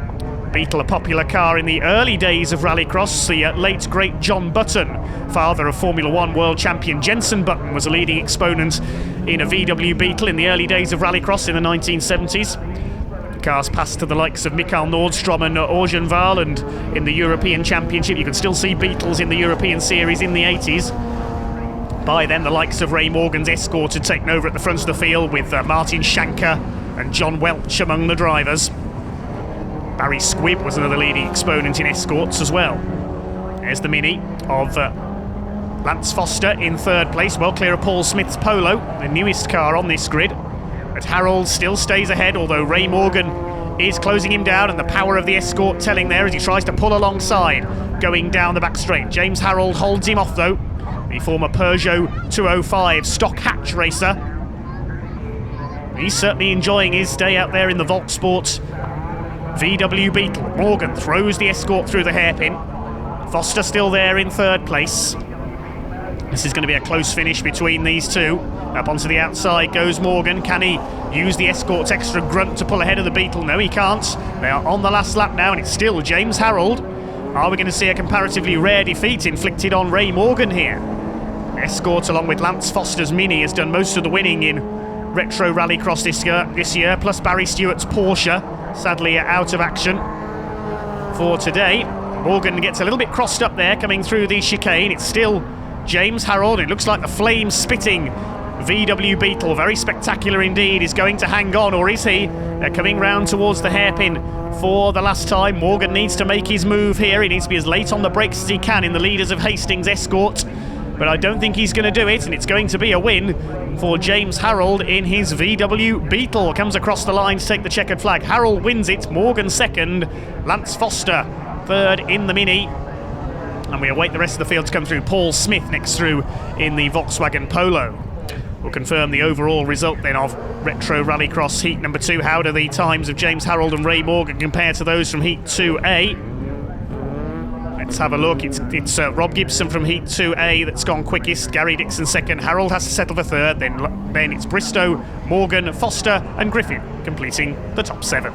S8: Beetle, a popular car in the early days of Rallycross. The late great John Button, father of Formula One world champion Jenson Button, was a leading exponent in a VW Beetle in the early days of Rallycross in the 1970s. Cars passed to the likes of Mikael Nordstrom and Orgenval, and in the European Championship you can still see Beetles in the European Series in the 80s. By then the likes of Ray Morgan's Escort had taken over at the front of the field, with Martin Shanker and John Welch among the drivers. Barry Squibb was another leading exponent in Escorts as well. There's the Mini of Lance Foster in third place, well clear of Paul Smith's Polo, the newest car on this grid. But Harold still stays ahead, although Ray Morgan is closing him down, and the power of the Escort telling there as he tries to pull alongside, going down the back straight. James Harold holds him off though, the former Peugeot 205 stock hatch racer. He's certainly enjoying his day out there in the Volksport VW Beetle. Morgan throws the Escort through the hairpin. Foster still there in third place. This is going to be a close finish between these two. Up onto the outside goes Morgan. Can he use the Escort's extra grunt to pull ahead of the Beetle? No, he can't. They are on the last lap now, and it's still James Harold. Are we going to see a comparatively rare defeat inflicted on Ray Morgan here? Escort, along with Lance Foster's Mini, has done most of the winning in Retro Rallycross this year, plus Barry Stewart's Porsche, sadly out of action for today. Morgan gets a little bit crossed up there coming through the chicane. It's still James Harold. It looks like the flame-spitting VW Beetle, very spectacular indeed, is going to hang on, or is he? They're coming round towards the hairpin for the last time. Morgan needs to make his move here. He needs to be as late on the brakes as he can in the leaders of Hastings Escort, but I don't think he's going to do it, and it's going to be a win for James Harold in his VW Beetle. Comes across the line to take the checkered flag. Harold wins it, Morgan second, Lance Foster third in the Mini, and we await the rest of the field to come through. Paul Smith next through in the Volkswagen Polo. We'll confirm the overall result then of Retro Rallycross Heat number 2. How do the times of James Harold and Ray Morgan compare to those from Heat 2A? Let's have a look. It's Rob Gibson from Heat 2A that's gone quickest. Gary Dixon second. Harold has to settle for third. Then it's Bristow, Morgan, Foster and Griffin completing the top 7.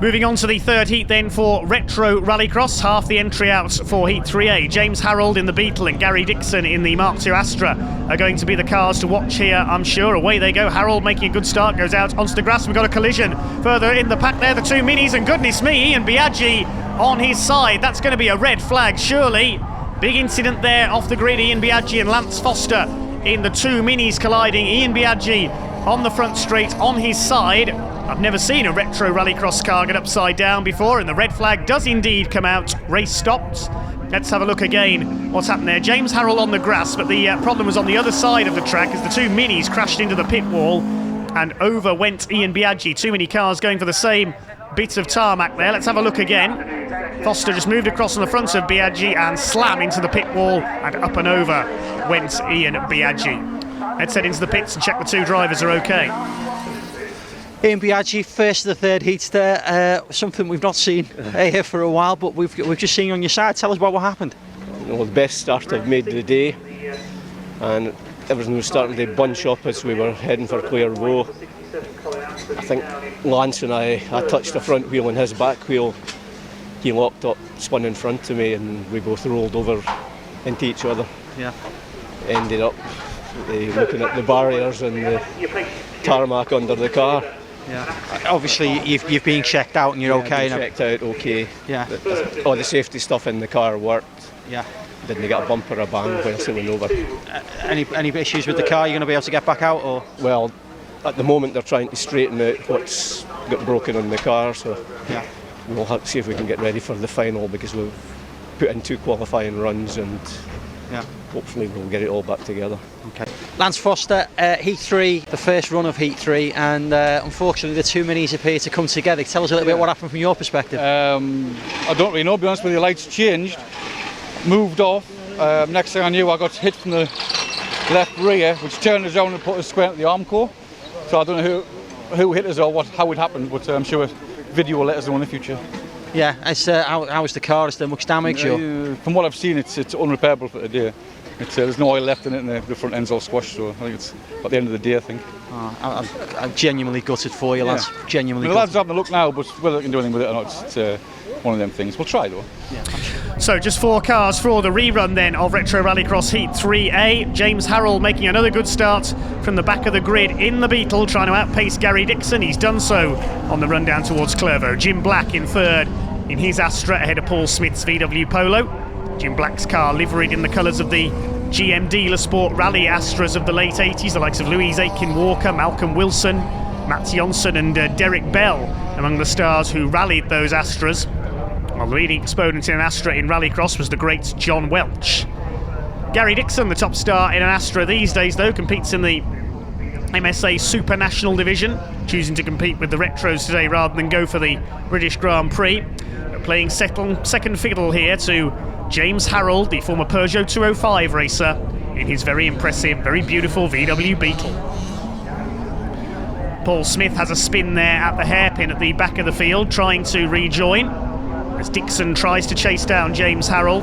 S8: Moving on to the third heat then for Retro Rallycross, half the entry out for Heat 3A. James Harold in the Beetle and Gary Dixon in the Mark II Astra are going to be the cars to watch here, I'm sure. Away they go. Harold making a good start, goes out onto the grass. We've got a collision further in the pack there, the two Minis, and goodness me, Ian Biaggi on his side. That's going to be a red flag, surely. Big incident there off the grid. Ian Biaggi and Lance Foster in the two Minis colliding. Ian Biaggi on the front straight on his side. I've never seen a Retro Rallycross car get upside down before, and the red flag does indeed come out. Race stopped. Let's have a look again. What's happened there? James Harold on the grass, but the problem was on the other side of the track as the two Minis crashed into the pit wall, and over went Ian Biaggi. Too many cars going for the same bit of tarmac there. Let's have a look again. Foster just moved across on the front of Biaggi and slam into the pit wall, and up and over went Ian Biaggi. Let's head into the pits and check the two drivers are okay.
S9: Ian Biaggi, first of the third heats there, something we've not seen here for a while, but we've just seen you on your side. Tell us about what happened.
S11: Well, the best start I've made of the day, and everything was starting to bunch up as we were heading for Clairvaux. I think Lance and I touched the front wheel and his back wheel. He locked up, spun in front of me, and we both rolled over into each other.
S9: Yeah.
S11: Ended up looking at the barriers and the tarmac under the car.
S9: Yeah. Obviously, you've been checked out and you're okay now.
S11: Checked out, okay.
S9: Yeah.
S11: All the safety stuff in the car worked.
S9: Yeah.
S11: Didn't get a bump or a bang when it went over.
S9: Any issues with the car? You're going to be able to get back out, or?
S11: Well, at the moment they're trying to straighten out what's got broken on the car, so
S9: yeah.
S11: We'll have to see if we can get ready for the final, because we've put in 2 qualifying runs and hopefully we'll get it all back together.
S9: Okay. Lance Foster, Heat 3, the first run of Heat 3, and unfortunately the two Minis appear to come together. Tell us a little bit what happened from your perspective.
S4: I don't really know, to be honest with you. The lights changed, moved off. Next thing I knew, I got hit from the left rear, which turned us around and put us square at the Armco. So I don't know who hit us or how it happened, but I'm sure video will let us know in the future.
S9: Yeah, it's, how is the car? Is there much damage?
S4: From what I've seen, it's unrepairable for today. There's no oil left in it, and the front end's all squashed. So I think it's at the end of the day, I think.
S9: Oh, I'm genuinely gutted for you, lads. Genuinely.
S4: The lads are having a look now, but whether they can do anything with it or not, it's one of them things. We'll try though.
S9: Yeah, I'm sure.
S8: So just 4 cars for the rerun then of Retro Rallycross Heat 3A. James Harrell making another good start from the back of the grid in the Beetle, trying to outpace Gary Dixon. He's done so on the run down towards Clervaux. Jim Black in third in his Astra ahead of Paul Smith's VW Polo. Jim Black's car liveried in the colours of the GM Dealer Sport Rally Astras of the late 80s, the likes of Louise Aitken Walker, Malcolm Wilson, Matt Johnson and Derek Bell among the stars who rallied those Astras. Well, the leading exponent in an Astra in Rallycross was the great John Welch. Gary Dixon, the top star in an Astra these days though, competes in the MSA Super National Division, choosing to compete with the Retros today rather than go for the British Grand Prix. But playing second fiddle here to James Harrell, the former Peugeot 205 racer, in his very impressive, very beautiful VW Beetle. Paul Smith has a spin there at the hairpin at the back of the field, trying to rejoin, as Dixon tries to chase down James Harrell.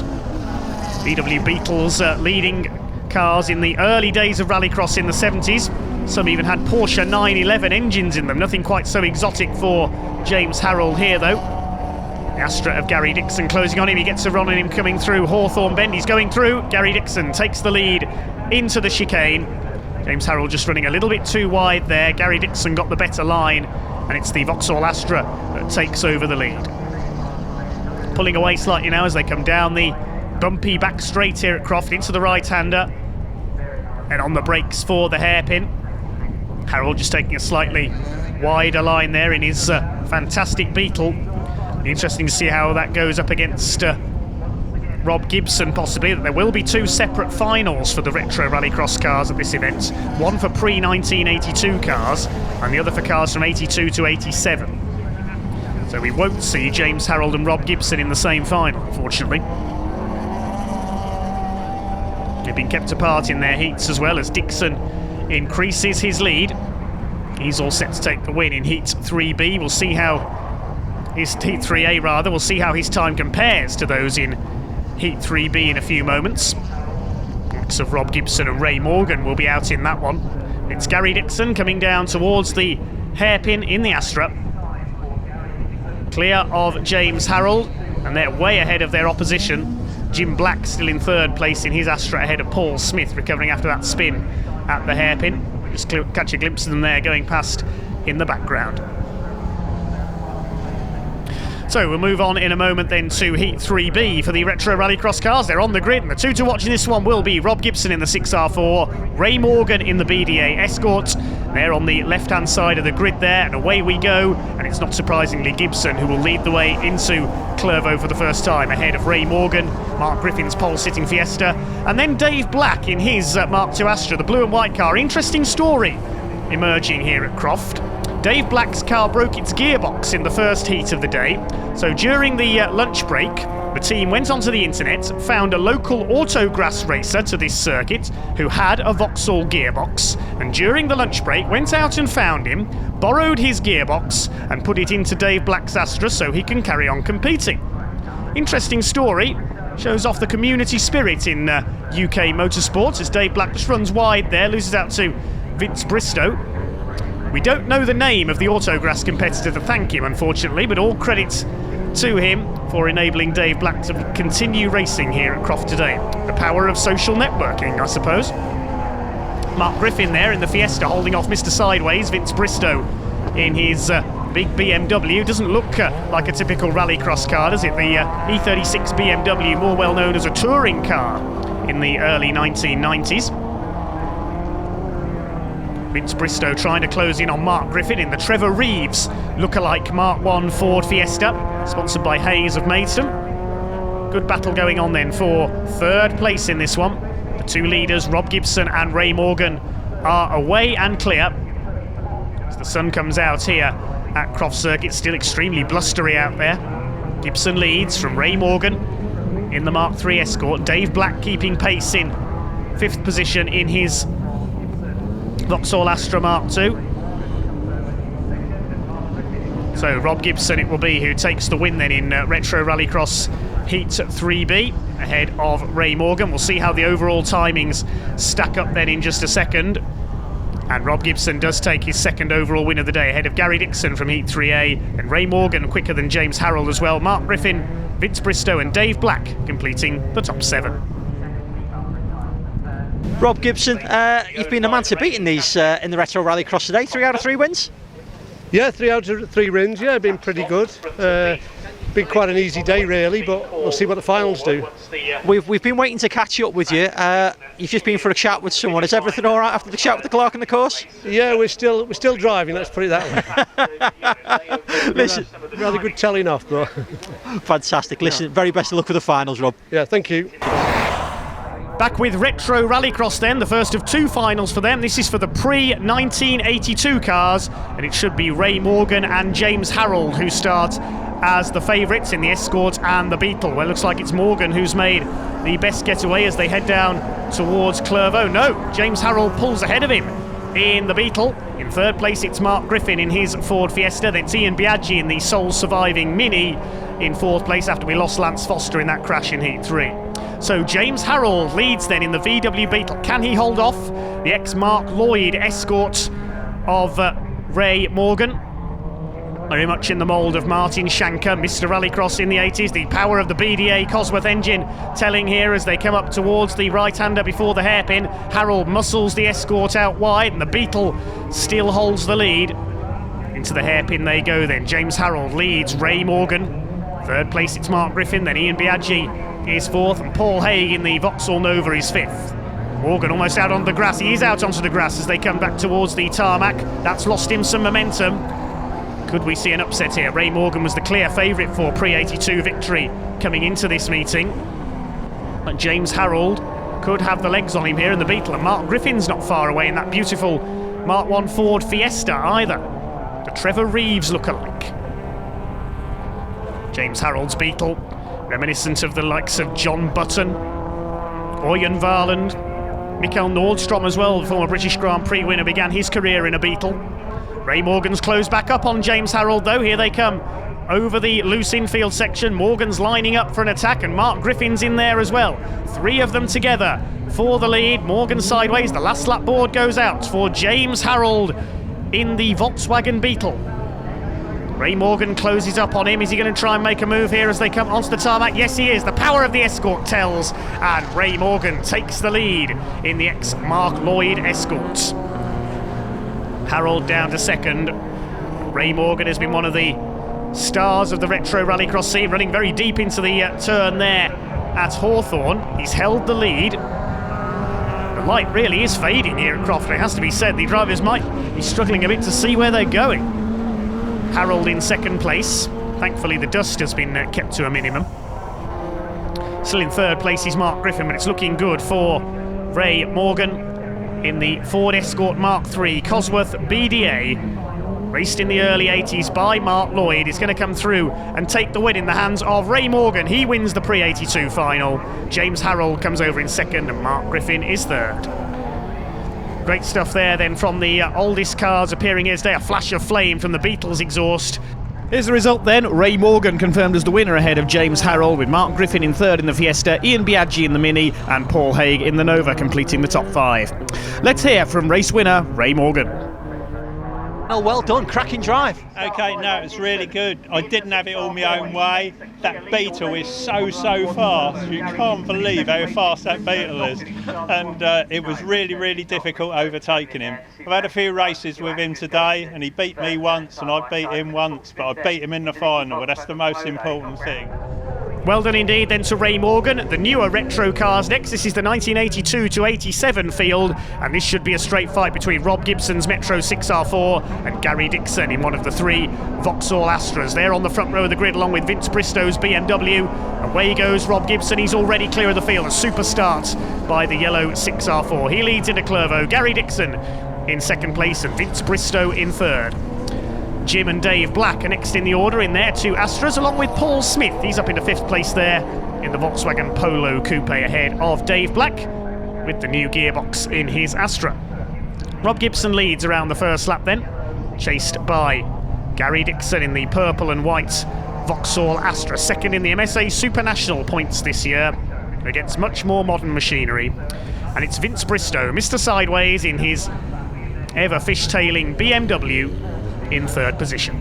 S8: VW Beetles leading cars in the early days of Rallycross in the 70s. Some even had Porsche 911 engines in them, nothing quite so exotic for James Harrell here though. The Astra of Gary Dixon closing on him, he gets a run on him coming through Hawthorne Bend, he's going through, Gary Dixon takes the lead into the chicane. James Harrell just running a little bit too wide there, Gary Dixon got the better line, and it's the Vauxhall Astra that takes over the lead. Pulling away slightly now as they come down the bumpy back straight here at Croft into the right-hander, and on the brakes for the hairpin. Harrell just taking a slightly wider line there in his fantastic Beetle. Interesting to see how that goes up against Rob Gibson, possibly. There will be 2 separate finals for the Retro Rallycross cars at this event. One for pre-1982 cars, and the other for cars from 82 to 87. So we won't see James Harrell and Rob Gibson in the same final, unfortunately. They've been kept apart in their heats as well as Dixon increases his lead. He's all set to take the win in Heat 3B. We'll see how his Heat 3A rather. We'll see how his time compares to those in Heat 3B in a few moments. Looks of Rob Gibson and Ray Morgan will be out in that one. It's Gary Dixon coming down towards the hairpin in the Astra. Clear of James Harrell, and they're way ahead of their opposition. Jim Black still in third place in his Astra ahead of Paul Smith, recovering after that spin at the hairpin. Just catch a glimpse of them there going past in the background. So we'll move on in a moment then to Heat 3B for the Retro Rallycross cars. They're on the grid, and the 2 to watch in this one will be Rob Gibson in the 6R4, Ray Morgan in the BDA Escort. They're on the left-hand side of the grid there, and away we go. And it's not surprisingly Gibson who will lead the way into Clervaux for the first time, ahead of Ray Morgan, Mark Griffin's pole-sitting Fiesta, and then Dave Black in his Mark II Astra, the blue and white car. Interesting story emerging here at Croft. Dave Black's car broke its gearbox in the first heat of the day, so during the lunch break, the team went onto the internet, found a local autograss racer to this circuit who had a Vauxhall gearbox, and during the lunch break went out and found him, borrowed his gearbox and put it into Dave Black's Astra so he can carry on competing. Interesting story, shows off the community spirit in UK motorsports as Dave Black just runs wide there, loses out to Vince Bristow. We don't know the name of the autograss competitor to thank him, unfortunately, but all credit to him for enabling Dave Black to continue racing here at Croft today. The power of social networking, I suppose. Mark Griffin there in the Fiesta holding off Mr. Sideways, Vince Bristow in his big BMW. Doesn't look like a typical rallycross car, does it? The E36 BMW, more well known as a touring car in the early 1990s. Vince Bristow trying to close in on Mark Griffin in the Trevor Reeves lookalike Mark I Ford Fiesta, sponsored by Hayes of Maidstone. Good battle going on then for third place in this one. The 2 leaders, Rob Gibson and Ray Morgan, are away and clear. As the sun comes out here at Croft Circuit, still extremely blustery out there. Gibson leads from Ray Morgan in the Mark III Escort. Dave Black keeping pace in 5th position in his Vauxhall Astra Mark II. So Rob Gibson it will be who takes the win then in Retro Rallycross Heat 3B ahead of Ray Morgan. We'll see how the overall timings stack up then in just a second. And Rob Gibson does take his second overall win of the day ahead of Gary Dixon from Heat 3A, and Ray Morgan quicker than James Harrold as well. Mark Griffin, Vince Bristow and Dave Black completing the top 7.
S9: Rob Gibson, you've been the man to beat in these in the Retro Rallycross today. 3 out of 3 wins?
S10: Yeah, 3 out of 3 wins, yeah, been pretty good. Been quite an easy day really, but we'll see what the finals do.
S9: We've been waiting to catch up with you. You've just been for a chat with someone. Is everything all right after the chat with the clerk on the course?
S10: Yeah, we're still driving, let's put it that way.
S9: Listen,
S10: rather good telling off, though.
S9: Fantastic. Listen, very best of luck with the finals, Rob.
S10: Yeah, thank you.
S8: Back with Retro Rallycross then, the first of 2 finals for them. This is for the pre-1982 cars, and it should be Ray Morgan and James Harrold who start as the favourites in the Escort and the Beetle. Well, it looks like it's Morgan who's made the best getaway as they head down towards Clervaux. No, James Harrold pulls ahead of him in the Beetle. In third place, it's Mark Griffin in his Ford Fiesta. Then it's Ian Biaggi in the sole surviving Mini in fourth place after we lost Lance Foster in that crash in Heat 3. So James Harrold leads then in the VW Beetle. Can he hold off the ex-Mark Lloyd Escort of Ray Morgan? Very much in the mould of Martin Shanker, Mr. Rallycross in the 80s. The power of the BDA Cosworth engine telling here as they come up towards the right-hander before the hairpin. Harrold muscles the Escort out wide and the Beetle still holds the lead. Into the hairpin they go then. James Harrold leads Ray Morgan. Third place it's Mark Griffin, then Ian Biaggi is fourth, and Paul Haig in the Vauxhall Nova is fifth. Morgan almost out on the grass. He is out onto the grass as they come back towards the tarmac. That's lost him some momentum. Could we see an upset here? Ray Morgan was the clear favourite for pre-82 victory coming into this meeting. But James Harrold could have the legs on him here in the Beetle, and Mark Griffin's not far away in that beautiful Mark 1 Ford Fiesta either. The Trevor Reeves look-alike. James Harrold's Beetle, reminiscent of the likes of John Button, Øyvind Varland, Mikael Nordstrom as well, the former British Grand Prix winner, began his career in a Beetle. Ray Morgan's closed back up on James Harrold though. Here they come over the loose infield section. Morgan's lining up for an attack and Mark Griffin's in there as well. 3 of them together for the lead. Morgan sideways. The last lap board goes out for James Harrold in the Volkswagen Beetle. Ray Morgan closes up on him. Is he going to try and make a move here as they come onto the tarmac? Yes, he is. The power of the Escort tells, and Ray Morgan takes the lead in the ex-Mark Lloyd Escort. Harrold down to second. Ray Morgan has been one of the stars of the Retro Rallycross scene, running very deep into the turn there at Hawthorne. He's held the lead. The light really is fading here at Croft, it has to be said. The drivers might be struggling a bit to see where they're going. Harrold in second place. Thankfully the dust has been kept to a minimum. Still in third place is Mark Griffin, but it's looking good for Ray Morgan in the Ford Escort Mark III Cosworth BDA. Raced in the early 80s by Mark Lloyd. Is going to come through and take the win in the hands of Ray Morgan. He wins the pre-82 final. James Harrold comes over in second and Mark Griffin is third. Great stuff there then from the oldest cars appearing here today. A flash of flame from the Beetle's exhaust. Here's the result then. Ray Morgan confirmed as the winner ahead of James Harrold, with Mark Griffin in third in the Fiesta, Ian Biaggi in the Mini and Paul Haig in the Nova completing the top 5. Let's hear from race winner Ray Morgan.
S9: Well done, cracking drive.
S7: Okay, no, it's really good. I didn't have it all my own way. That Beetle is so fast. You can't believe how fast that Beetle is. And it was really difficult overtaking him. I've had a few races with him today and he beat me once and I beat him once, but I beat him in the final. But that's the most important thing.
S8: Well done indeed then to Ray Morgan. The newer retro cars next. This is the 1982 to 87 field, and this should be a straight fight between Rob Gibson's Metro 6R4 and Gary Dixon in one of the 3 Vauxhall Astras. They're on the front row of the grid along with Vince Bristow's BMW. Away goes Rob Gibson. He's already clear of the field. A super start by the yellow 6R4. He leads into Clervaux. Gary Dixon in second place and Vince Bristow in third. Jim and Dave Black are next in the order in their 2 Astras, along with Paul Smith. He's up into 5th place there in the Volkswagen Polo Coupe ahead of Dave Black with the new gearbox in his Astra. Rob Gibson leads around the first lap then, chased by Gary Dixon in the purple and white Vauxhall Astra, second in the MSA Super National points this year against much more modern machinery. And it's Vince Bristow, Mr. Sideways, in his ever fishtailing BMW in third position.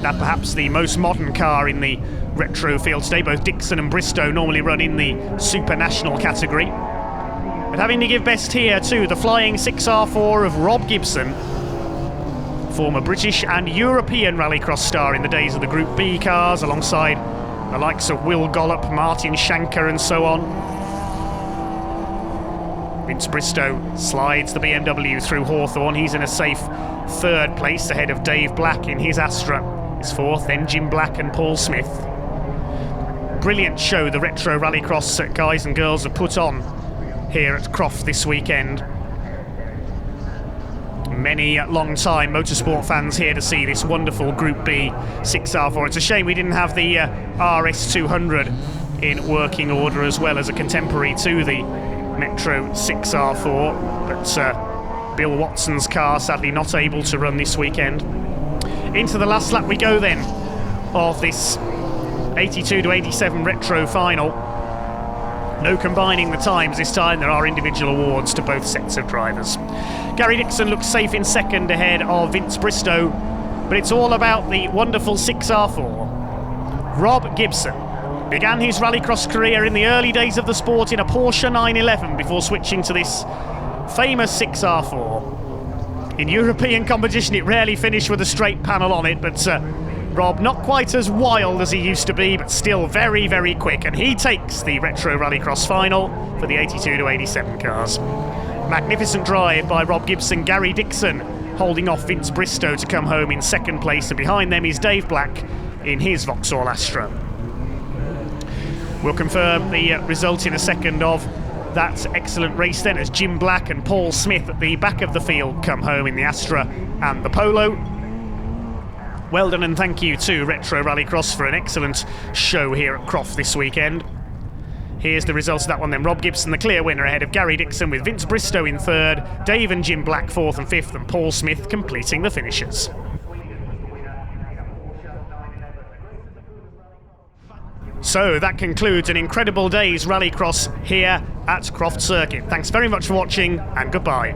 S8: That perhaps the most modern car in the retro field today. Both Dixon and Bristow normally run in the Super National category. But having to give best here to the flying 6R4 of Rob Gibson, former British and European Rallycross star in the days of the Group B cars, alongside the likes of Will Gollop, Martin Shanker and so on. Vince Bristow slides the BMW through Hawthorne. He's in a safe third place ahead of Dave Black in his Astra. His fourth, then Jim Black and Paul Smith. Brilliant show the Retro Rallycross guys and girls have put on here at Croft this weekend. Many long-time motorsport fans here to see this wonderful Group B 6R4. It's a shame we didn't have the RS200 in working order as well as a contemporary to the Metro 6R4, but Bill Watson's car sadly not able to run this weekend. Into the last lap we go then of this 82 to 87 retro final. No combining the times this time, there are individual awards to both sets of drivers. Gary Dixon looks safe in second ahead of Vince Bristow, but it's all about the wonderful 6R4. Rob Gibson began his Rallycross career in the early days of the sport in a Porsche 911 before switching to this famous 6R4. In European competition it rarely finished with a straight panel on it, but Rob not quite as wild as he used to be, but still very, very quick, and he takes the Retro Rallycross final for the 82 to 87 cars. Magnificent drive by Rob Gibson. Gary Dixon holding off Vince Bristow to come home in second place, and behind them is Dave Black in his Vauxhall Astra. We'll confirm the result in a second of that excellent race then, as Jim Black and Paul Smith at the back of the field come home in the Astra and the Polo. Well done and thank you to Retro Rallycross for an excellent show here at Croft this weekend. Here's the results of that one then. Rob Gibson the clear winner ahead of Gary Dixon, with Vince Bristow in third, Dave and Jim Black fourth and fifth, and Paul Smith completing the finishers. So that concludes an incredible day's Rallycross here at Croft Circuit. Thanks very much for watching and goodbye.